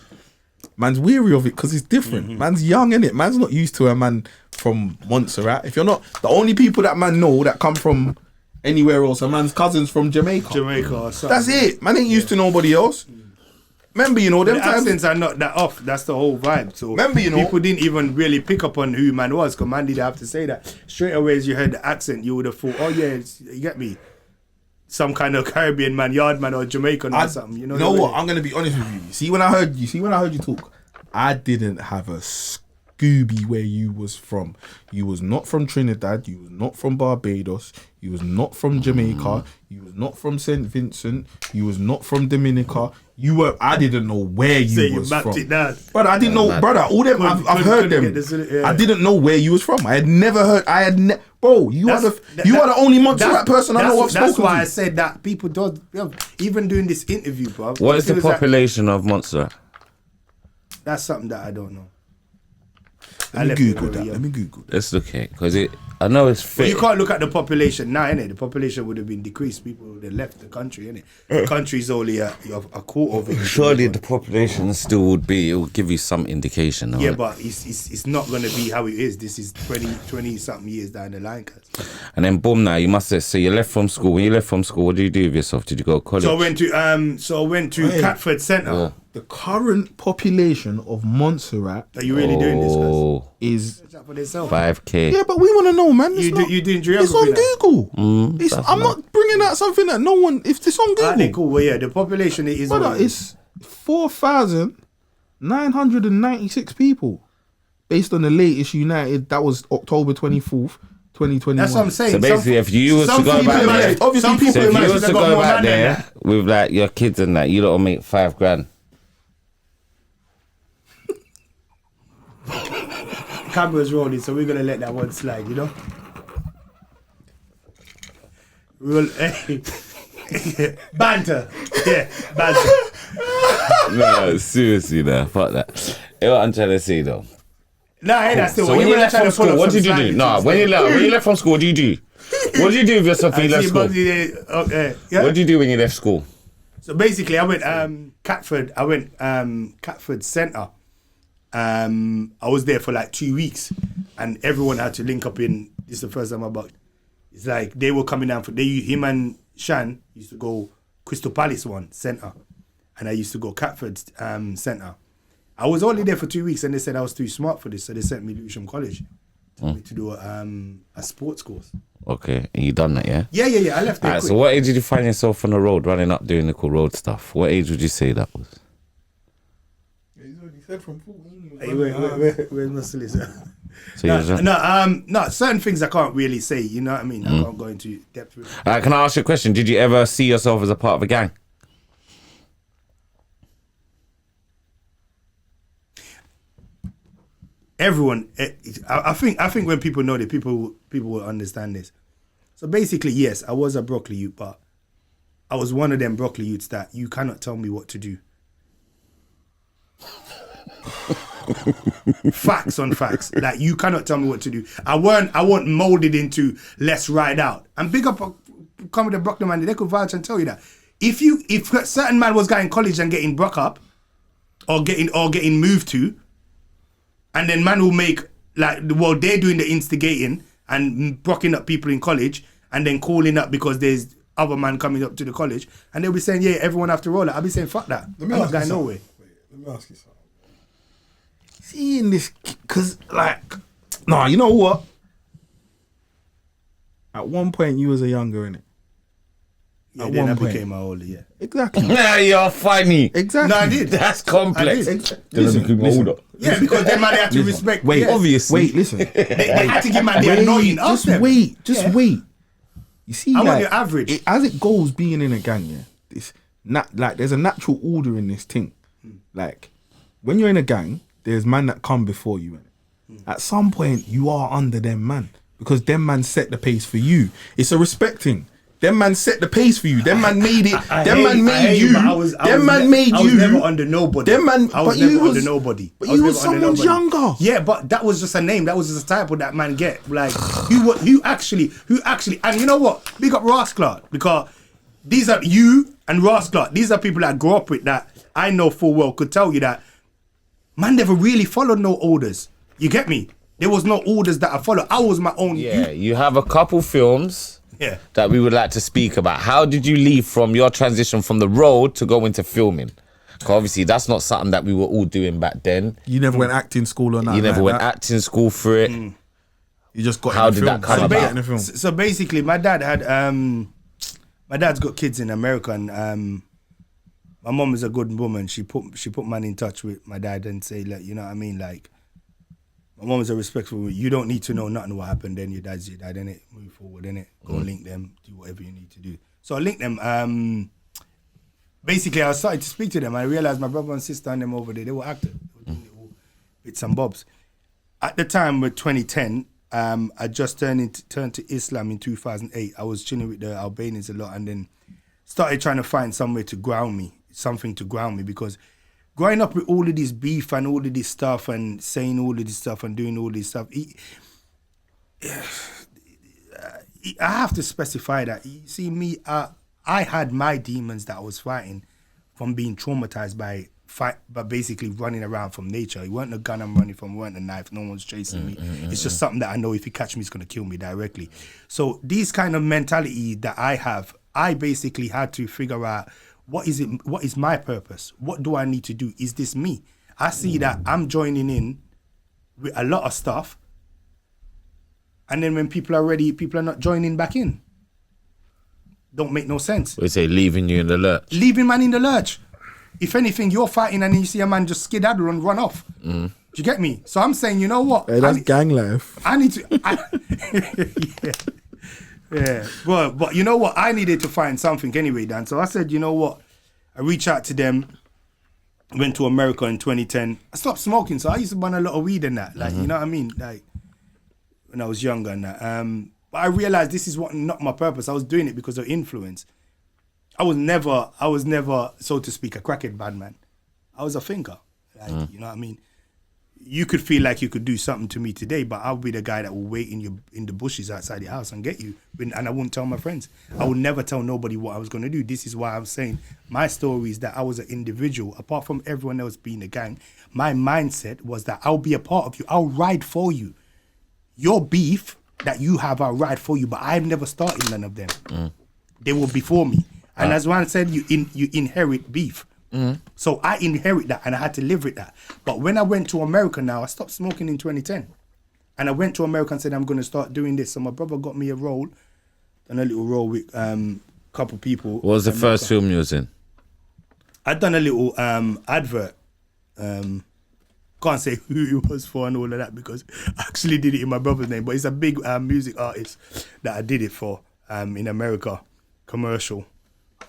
Man's weary of it because it's different. Man's young in it. Man's not used to a man from Montserrat. If you're not, the only people that man know that come from anywhere else are man's cousins from Jamaica. Or something. That's it. Man ain't used to nobody else. Remember, you know, them the times. accents are not that off. That's the whole vibe. So Remember, you know, people didn't even really pick up on who man was because man didn't have to say that. Straight away as you heard the accent, you would have thought, oh yeah, you get me? Some kind of Caribbean man, yard man or Jamaican or something. You know what? I'm gonna be honest with you. See when I heard you talk, I didn't have a Scooby where you was from. You was not from Trinidad. You was not from Barbados. You was not from Jamaica. You was not from St. Vincent. You was not from Dominica. I didn't know where you was from. It down. Brother, I didn't know. Brother, all them I've heard them. I didn't know where you was from. I had never heard. Bro, you are the only Montserrat person I know I've spoken to. That's why I said that people don't. Even doing this interview, bro. What is the population of Montserrat? That's something that I don't know. Let me Google that. Let me Google that. Let's look at it because I know it's But fit. you can't look at the population now, innit? The population would have been decreased. People would have left the country, innit? The country's only a quarter of it. Surely the population still would be. It will give you some indication. Yeah, right? but it's not going to be how it is. This is 20 something years down the line. And then boom, now you must say. So you left from school. When you left from school, what did you do with yourself? Did you go to college? So I went to Catford Centre. Yeah. The current population of Montserrat Are you really doing this? Oh, is For themselves. 5K. yeah, but we want to know, man. It's You doing it's geography on now? Google. I'm not bringing out something that no one. If it's on Google, Alright, cool. Well, yeah, the population is. brother, what it it's is. 4,996 people, based on the latest United. That was October 24th, 2021. That's what I'm saying. So basically, if you was to go back there, obviously some people so people if you imagine was they to got go more back man than there that. with like your kids and that, you don't make $5,000. Camera's rolling, so we're gonna let that one slide. You know. We'll, banter. Yeah, banter. No, seriously, no, fuck that. You know what I'm trying to say though. Nah, hey, that's still. So when you left from school, what did you do? No, when you left from school, what did you do? What did you do with yourself when you left school? Okay. Yeah. What did you do when you left school? So basically, I went Catford. I went Catford Centre. I was there for like 2 weeks, and everyone had to link up in. This is the first time about. It's like they were coming down for. Him and Shan used to go Crystal Palace Centre, and I used to go Catford Centre. I was only there for 2 weeks, and they said I was too smart for this, so they sent me to Lewisham College to do a sports course. Okay, and you done that, yeah? Yeah. I left there. Alright, quick. so what age did you find yourself on the road, running up, doing the cool road stuff? What age would you say that was? He's already said from 14. Hey, where's my solicitor? So you was, No, certain things I can't really say, you know what I mean? I can't go into depth with it. can I ask you a question? Did you ever see yourself as a part of a gang? Everyone, I think when people know that people will understand this. So basically, yes, I was a broccoli youth, but I was one of them broccoli youths that you cannot tell me what to do. Facts on facts. Like, you cannot tell me what to do. I weren't molded into let's ride out. And big up come with the Brockton man, they could vouch and tell you that. If a certain man was going to college and getting broke up or getting moved to, and then man will make like, well, they're doing the instigating and brocking up people in college and then calling up because there's other man coming up to the college, and they'll be saying, yeah, everyone have to roll it. I'll be saying, fuck that. I'm not going nowhere. Let me ask you something. Seeing this, because, like, nah, you know what? At one point, you was a younger, innit? Yeah, At then one I point. became my older, yeah. Exactly. Yeah, you're funny. Exactly. No, I did. That's complex. I did. Listen. Yeah, because then man, they had to respect. Wait, yeah. obviously. Wait, listen. They had to give man the annoying. Ask Just them. wait. Yeah. Wait. You see, I want like, your average. as it goes being in a gang, yeah, it's like there's a natural order in this thing. Like, when you're in a gang, there's man that come before you. At some point, you are under them man, because them man set the pace for you. It's a respect thing. Them man set the pace for you. Them man made it. Them man made you. Them man made I you. was never under nobody. Them man, I was but you never was under nobody. But I was you was never under someone's nobody. younger. Yeah, but that was just a name. That was just a title that man get. Like, who actually, and you know what? Big up Ross Clark, because these are you and Ross Clark. These are people that I grew up with that I know full well could tell you that man never really followed no orders. You get me? There was no orders that I followed. I was my own. Yeah, you have a couple films Yeah. that we would like to speak about. How did you leave from your transition from the road to go into filming? Because obviously that's not something that we were all doing back then. You never went acting school or nothing. You never like went that. acting school for it. You just got. How in the did film. that come How did you about? get in the film? So basically, my dad had my dad's got kids in America, and my mom is a good woman. She put man in touch with my dad and say, like, you know what I mean, like, my mom is a respectful woman. You don't need to know nothing what happened. Then your dad's your dad, innit? Move forward, innit? Go link them, do whatever you need to do. So I linked them. Basically, I started to speak to them. I realized my brother and sister and them over there, they were actors. They were doing little bits and bobs. At the time, with 2010, I just turned to Islam in 2008. I was chilling with the Albanians a lot, and then started trying to find somewhere to ground me, something to ground me, because growing up with all of this beef and all of this stuff and saying all of this stuff and doing all this stuff, I have to specify that. You see, me, I had my demons that I was fighting from being traumatized by basically running around from nature. It weren't a gun I'm running from, it weren't a knife, no one's chasing me. It's just something that I know if he catch me, it's going to kill me directly. So these kind of mentality that I have, I basically had to figure out what is my purpose? What do I need to do? Is this me? I see that I'm joining in with a lot of stuff, and then when people are ready, people are not joining back in. Don't make no sense. We say leaving you in the lurch. Leaving man in the lurch. If anything, you're fighting and you see a man just skedaddle and run off. Do you get me? So I'm saying, you know what? Hey, that's gang life. I need to... yeah. Well, but you know what? I needed to find something anyway, Dan. So I said, you know what? I reached out to them. Went to America in 2010. I stopped smoking, so I used to burn a lot of weed and that. Like, you know what I mean? Like, when I was younger and that. But I realized this is not my purpose. I was doing it because of influence. I was never, so to speak, a crackhead bad man. I was a thinker. Like, you know what I mean? You could feel like you could do something to me today, but I'll be the guy that will wait in the bushes outside your house and get you. And I wouldn't tell my friends. I would never tell nobody what I was going to do. This is why I'm saying my story is that I was an individual. Apart from everyone else being a gang, my mindset was that I'll be a part of you. I'll ride for you. Your beef that you have, I'll ride for you, but I've never started none of them. They were before me. And as one said, you inherit beef. So I inherit that and I had to live with that. But when I went to America now, I stopped smoking in 2010. And I went to America and said, I'm going to start doing this. So my brother got me a role, done a little role with a couple people. What was the first film you was in? I'd done a little advert. Can't say who it was for and all of that because I actually did it in my brother's name. But it's a big music artist that I did it for in America, commercial.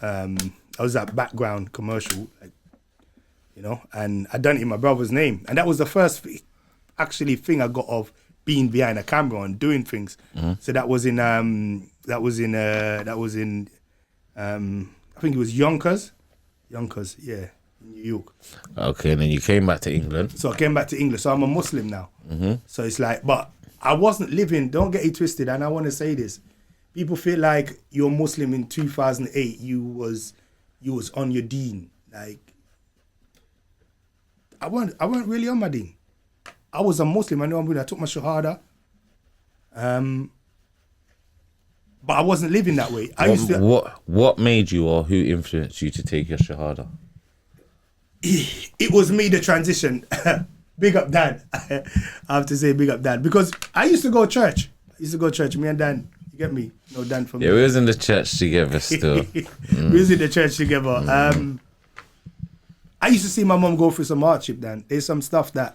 I was that background commercial, like, you know, and I done it in my brother's name, and that was the first thing I got of being behind a camera and doing things. So that was in I think it was Yonkers, yeah, in New York. Okay, and then you came back to England. So I came back to England. So I'm a Muslim now. So it's like, but I wasn't living. Don't get it twisted, and I want to say this. People feel like you're Muslim in 2008. You was on your deen. Like, I weren't really on my deen. I was a Muslim. I know I took my Shahada. But I wasn't living that way. What made you or who influenced you to take your Shahada? It was me, the transition. Big up Dan. I have to say big up Dan. Because I used to go to church. Me and Dan. Get me? No, Dan from we was in the church together still. We was in the church together. I used to see my mum go through some hardship, Dan. There's some stuff that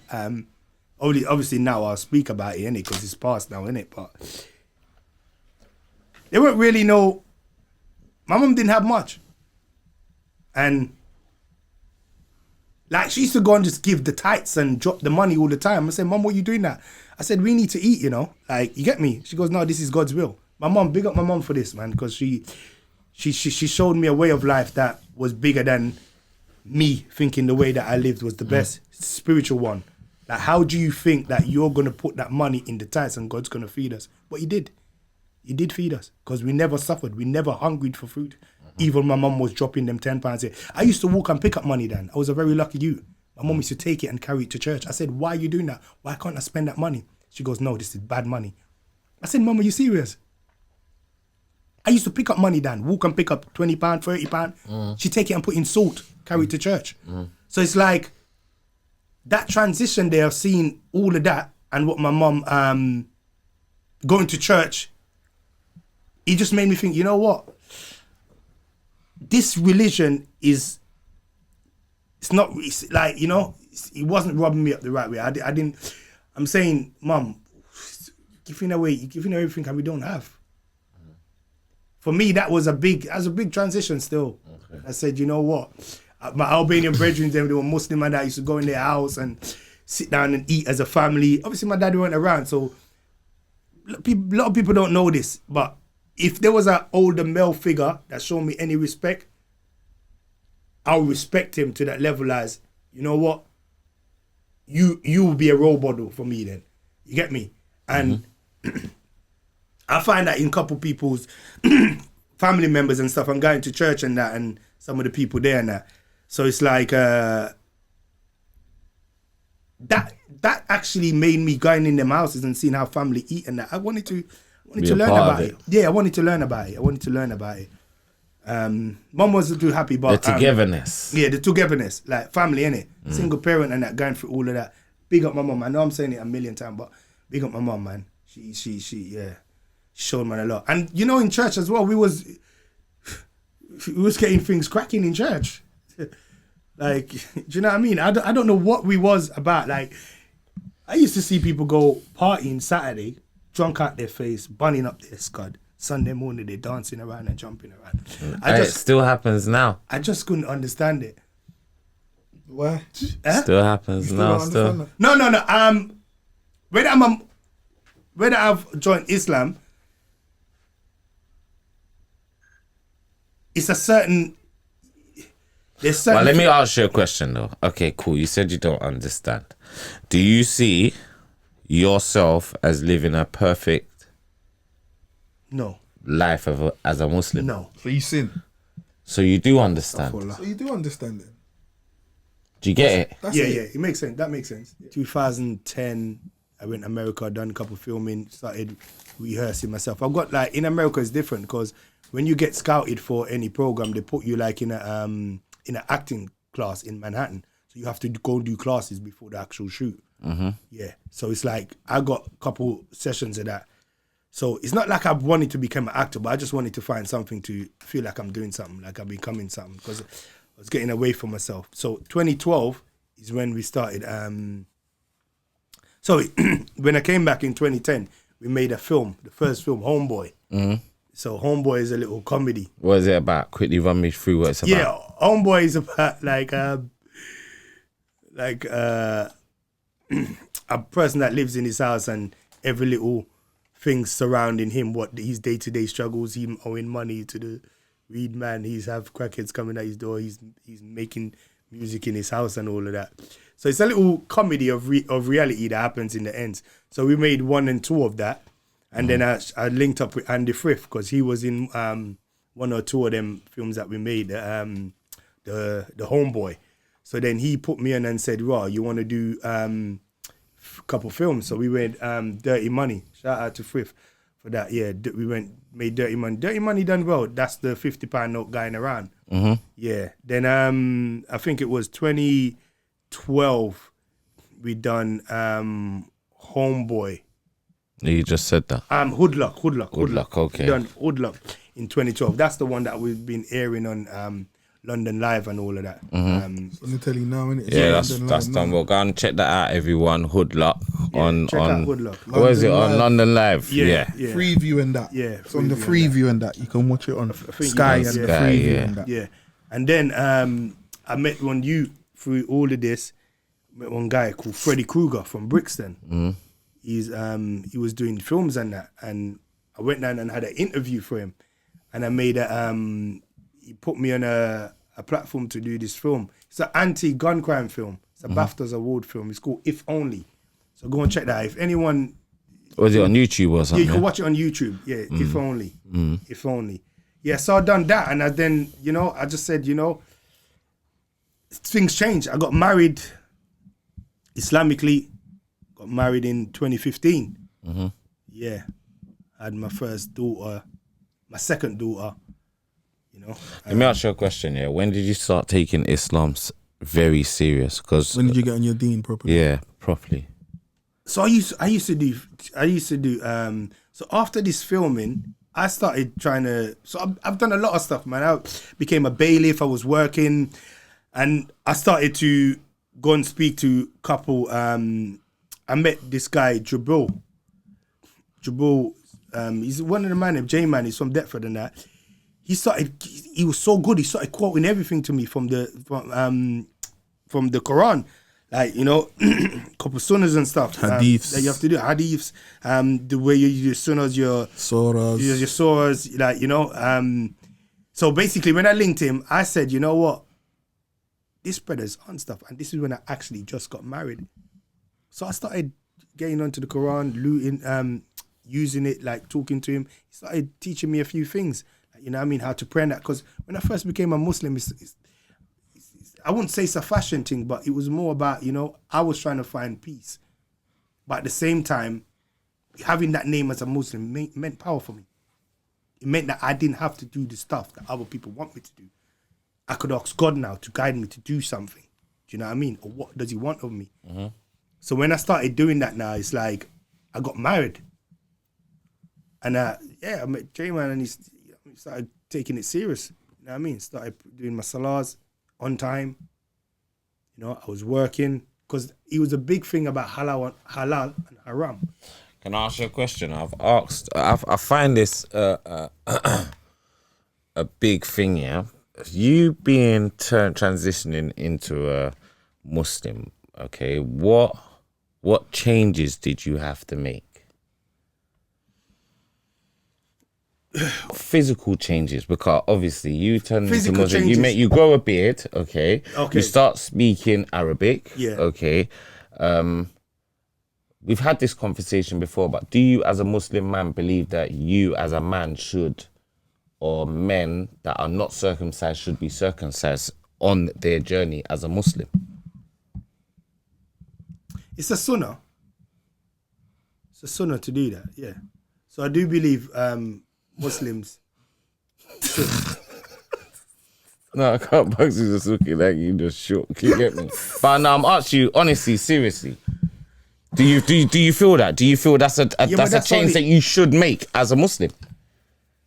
obviously now I'll speak about it, innit? Because it's past now, innit? But they weren't really my mum didn't have much. And like she used to go and just give the tights and drop the money all the time. I said, Mum, what are you doing that? I said, we need to eat, you know? Like, you get me? She goes, no, this is God's will. My mum, big up my mum for this, man, because she showed me a way of life that was bigger than me thinking the way that I lived was the best spiritual one. Like, how do you think that you're going to put that money in the tithes and God's going to feed us? But he did. He did feed us because we never suffered. We never hungried for food. Even my mum was dropping them £10. I used to walk and pick up money then. I was a very lucky youth. My mum used to take it and carry it to church. I said, why are you doing that? Why can't I spend that money? She goes, no, this is bad money. I said, Mum, are you serious? I used to pick up money, Dan. Walk and pick up £20, £30. She take it and put in salt, carry it to church. So it's like that transition there of seeing all of that and what my mum going to church, it just made me think, you know what? This religion it's like, you know, it wasn't rubbing me up the right way. I didn't, I'm saying, Mum, giving away everything that we don't have. For me, that was a big transition still. Okay. I said, you know what? My Albanian brethren, they were Muslim and I used to go in their house and sit down and eat as a family. Obviously, my dad weren't around, so a lot of people don't know this, but if there was an older male figure that showed me any respect, I'll respect him to that level as you know what? You will be a role model for me then. You get me? And I find that in a couple people's family members and stuff. I'm going to church and that, and some of the people there and that. So it's like that actually made me going in them houses and seeing how family eat and that. I wanted to learn about it. Yeah, I wanted to learn about it. Mum wasn't too happy, but The togetherness. the togetherness, like family, innit? Single parent and that, going through all of that. Big up my mum. I know I'm saying it a million times, but big up my mum, man. She showed man a lot. And you know, in church as well, we was getting things cracking in church. Like, do you know what I mean? I don't know what we was about. Like, I used to see people go partying Saturday, drunk out their face, bunning up their scud. Sunday morning, they're dancing around and jumping around. It still happens now. I just couldn't understand it. Why? Still happens now. Still. No. Whether I've joined Islam, it's a certain. There's certain. Well, let me ask you a question though. Okay, cool. You said you don't understand. Do you see yourself as living a perfect No. life as a Muslim? No. So you sin. So you do understand. So you do understand it. Do you get it? That's Yeah. it. It makes sense. That makes sense. 2010, I went to America, done a couple of filming, started rehearsing myself. I've got like, in America it's different because when you get scouted for any program, they put you like in an acting class in Manhattan. So you have to go do classes before the actual shoot. Yeah. So it's like, I got a couple sessions of that. So it's not like I wanted to become an actor, but I just wanted to find something to feel like I'm doing something, like I'm becoming something, because I was getting away from myself. So 2012 is when we started. When I came back in 2010, we made a film, the first film, Homeboy. So Homeboy is a little comedy. What is it about? Quickly run me through what it's about. Yeah, Homeboy is about a person that lives in his house and every little thing surrounding him, what his day-to-day struggles, him owing money to the weed man, he's have crackheads coming at his door, he's making music in his house and all of that. So it's a little comedy of reality that happens in the ends. So we made 1 and 2 of that. And then I linked up with Andy Frith because he was in 1 or 2 of them films that we made, the Homeboy. So then he put me in and said, "Raw, you want to do a couple films?" So we went Dirty Money. Shout out to Frith for that. Yeah, we made Dirty Money. Dirty Money done well. That's the £50 note going around. Yeah. Then I think it was 2012 we done Homeboy. You just said that. HoodLuck. Okay. We done HoodLuck in 2012. That's the one that we've been airing on London Live and all of that. On the telly now, innit? Yeah, that's done. Well, go and check that out, everyone. HoodLuck on check out HoodLuck. Where is it on Live. London Live? Yeah. Free view and that. Yeah, It's on the free free view view and that. You can watch it on think Sky you and can, the yeah. free view Yeah. and that. Yeah. And then I met through all of this, met one guy called Freddie Krueger from Brixton. He was doing films and that, and I went down and had an interview for him, and I made he put me on a platform to do this film. It's an anti-gun crime film. It's a BAFTAs award film. It's called If Only. So go and check that out. If anyone... Was it on YouTube or Yeah, something? you can watch it on YouTube. Yeah, If Only. If Only. Yeah, so I done that, and I just said, things changed. I got married Islamically, got married in 2015. Yeah, I had my first daughter, my second daughter, Let me ask you a question, yeah. When did you start taking Islam very serious? Because When did you get on your deen properly? yeah, properly. So I used to do so after this filming, I started trying to, so I've done a lot of stuff, man. I became a bailiff, I was working, and I started to go and speak to a couple, I met this guy, Jabril, he's one of the man, J-Man, he's from Deptford and that. He was so good, he started quoting everything to me from the Quran. Like, couple sunnahs and stuff. Hadiths. That you have to do. Hadiths. The way you use sunnahs, your surahs, So basically, when I linked him, I said, you know what? this brother's on stuff. And this is when I actually just got married. So I started getting onto the Quran, looting, using it, like talking to him. He started teaching me a few things, like, you know what I mean, how to pray and that. Because when I first became a Muslim, I wouldn't say it's a fashion thing, but it was more about, you know, I was trying to find peace. But at the same time, having that name as a Muslim meant power for me. It meant that I didn't have to do the stuff that other people want me to do. I could ask God now to guide me to do something. Do you know what I mean? Or what does he want of me? Mm-hmm. So when I started doing that now, it's like I got married. And I met J-Man and he started taking it serious. You know what I mean? Started doing my salahs on time. You know, I was working because it was a big thing about halal and haram. Can I ask you a question? I find this a big thing, yeah? You being transitioning into a Muslim, okay, what changes did you have to make? Physical changes, because obviously you turn into Muslim, you grow a beard, okay? You start speaking Arabic, okay? We've had this conversation before, but do you as a Muslim man believe that you as a man should, or men that are not circumcised should be circumcised on their journey as a Muslim? It's a sunnah. It's a sunnah to do that, yeah. So I do believe Muslims should. No, I can't box you just looking like you just shook. You get me? But now I'm asking you honestly, seriously. Do you feel that? Do you feel that's a change that you should make as a Muslim?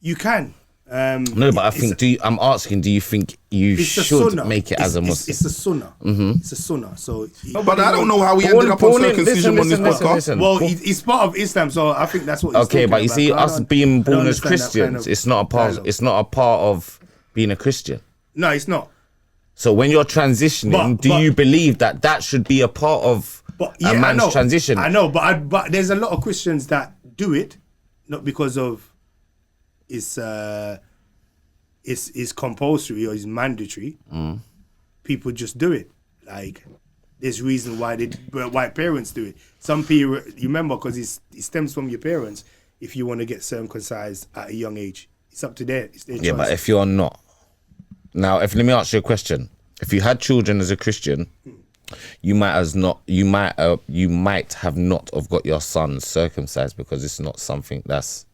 You can. No, but I think I'm asking, do you think you should make it as a Muslim? It's a sunnah. It's a sunnah. So, but I don't know how we ended up on circumcision on this podcast. Listen. Well, it's part of Islam, so I think that's what. Okay, but you see, us being born as Christians, it's not a part. It's not a part of being a Christian. No, it's not. So when you're transitioning, do you believe that should be a part of a man's transition? I know, but there's a lot of Christians that do it, not because of it's compulsory or it's mandatory. People just do it. Like there's reason why white parents do it. Some people, you remember, because it stems from your parents. If you want to get circumcised at a young age, it's up to them. It's their choice. Yeah, but if you're not, now, let me ask you a question. If you had children as a Christian, you might have not have got your sons circumcised because it's not something that's.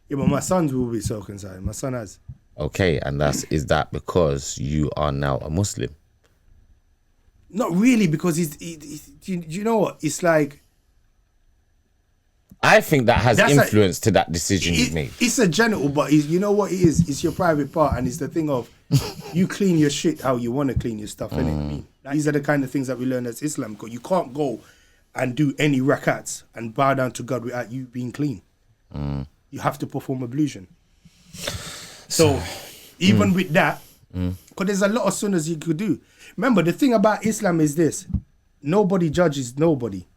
Yeah, but my sons will be circumcised. My son has. Okay, and is that because you are now a Muslim? Not really, because do you know what? It's like. I think that has influence to that decision you've made. It's a genital, but you know what it is? It's your private part, and it's the thing of you clean your shit how you want to clean your stuff, innit? These are the kind of things that we learn as Islam, because you can't go and do any rakats and bow down to God without you being clean. You have to perform ablution. So even with that, because there's a lot of sunnahs you could do. Remember, the thing about Islam is this: nobody judges nobody.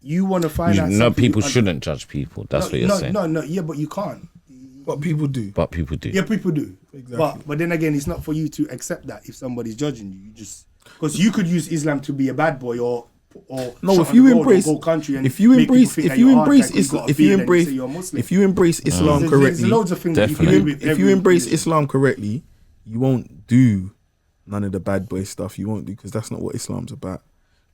You want to find out. No, people shouldn't judge people. That's what you're saying. No, yeah, but you can't. But people do. Yeah, people do. Exactly. But then again, it's not for you to accept that if somebody's judging you. You just because you could use Islam to be a bad boy or no. If you embrace Islam correctly, there's loads of things that you can do with if you embrace Islam correctly, you won't do none of the bad boy stuff. You won't do, because that's not what Islam's about.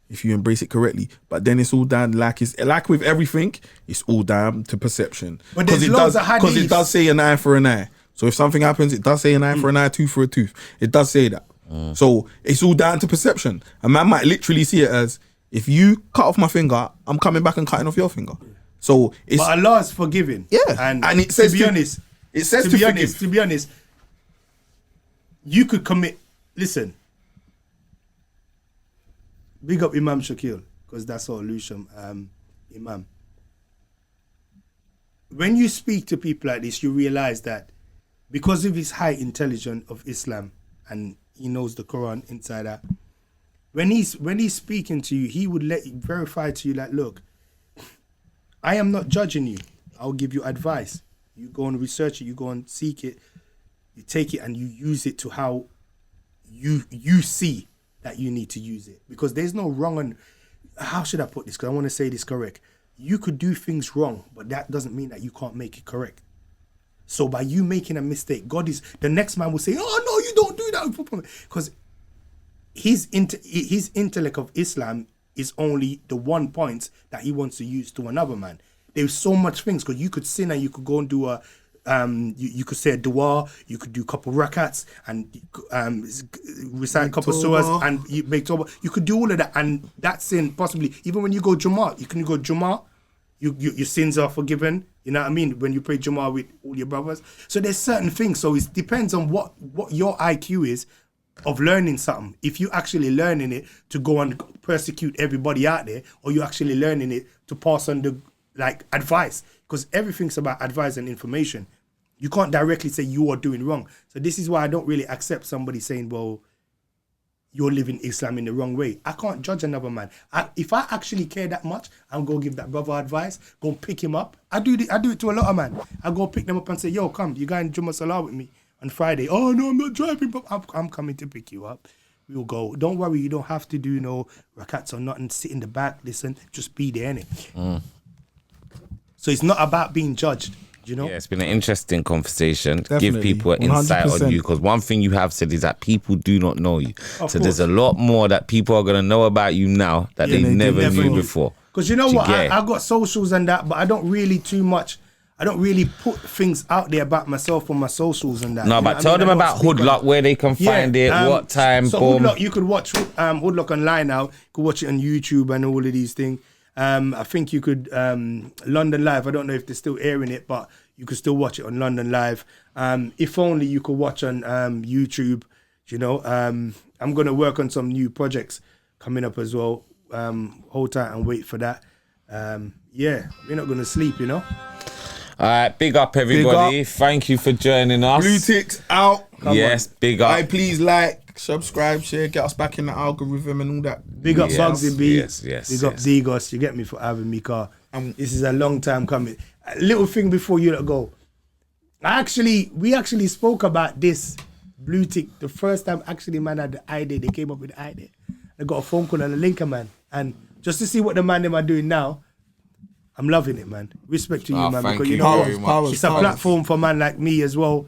If you embrace it correctly, but then it's all down like with everything, it's all down to perception. But there's loads of hadiths. Because it does say an eye for an eye. So if something happens, it does say an eye for an eye, tooth for a tooth. It does say that. So it's all down to perception. A man might literally see it as, if you cut off my finger, I'm coming back and cutting off your finger. So it's. But Allah is forgiving. Yeah, and it says to be honest. It says to be honest, you could commit. Listen. Big up Imam Shakil, because that's our Lusham Imam. When you speak to people like this, you realize that because of his high intelligence of Islam, and he knows the Quran inside out, when he's speaking to you, he would verify to you that, look, I am not judging you. I'll give you advice. You go and research it, you go and seek it, you take it and you use it to how you see that you need to use it, because there's no wrong and how should I put this? Because I want to say this correct. You could do things wrong, but that doesn't mean that you can't make it correct. So by you making a mistake, the next man will say, "Oh no, you don't do that," because his intellect of Islam is only the one point that he wants to use to another man. There's so much things, because you could sin and you could go and do a you could say a dua, you could do a couple rakats and recite a couple surahs and you make tawbah. You could do all of that, and that sin possibly, even when you go Jummah, you can go Jummah, your sins are forgiven. You know what I mean? When you pray Jummah with all your brothers. So there's certain things. So it depends on what your IQ is of learning something. If you're actually learning it to go and persecute everybody out there, or you're actually learning it to pass on the advice, because everything's about advice and information. You can't directly say you are doing wrong. So this is why I don't really accept somebody saying, well, you're living Islam in the wrong way. I can't judge another man. If I actually care that much, I'm going to give that brother advice, go and pick him up. I do it to a lot of men. I go pick them up and say, yo, come, you going to Jummah Salah with me on Friday. Oh, no, I'm not driving, but I'm coming to pick you up. We'll go. Don't worry, you don't have to do no rakats or nothing. Sit in the back, listen, just be there, innit? So it's not about being judged, you know? Yeah, it's been an interesting conversation. Definitely. Give people an insight 100%. on you, because one thing you have said is that people do not know you. Of So there's course. a lot more that people are going to know about you now that they never knew before. Because you know Do you what? get it? I got socials and that, but I don't really put things out there about myself on my socials and that. No, You know but what tell I mean? them I don't about speak on HoodLuck, where they can find it, what time, So boom. HoodLuck, you could watch HoodLuck online now. You could watch it on YouTube and all of these things. I think you could London Live. I don't know if they're still airing it, but you could still watch it on London Live. If only you could watch on YouTube. You know, I'm gonna work on some new projects coming up as well. Hold tight and wait for that. Yeah, we're not gonna sleep. You know. All right, big up everybody. up. Thank you for joining us. Blue ticks out. Yes, big up. Aye, please like, subscribe, share, get us back in the algorithm and all that. Big up Yes, Bugsy B. yes, Big up yes. Digos. You get me, for having me, car. This is a long time coming. A little thing before you let go. We actually spoke about this blue tick the first time. Actually, man had the idea. They came up with the idea. I got a phone call and a linker, man, and just to see what the man them are doing now. I'm loving it, man. Respect to you, man. thank Because you you know very what? much. It's a platform for man like me as well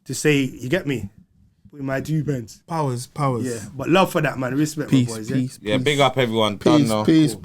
to say, you get me? With my 2 pence. Powers. Yeah. But love for that, man. Respect, Peace, my boys. peace, Yeah, big up everyone. Done now. peace.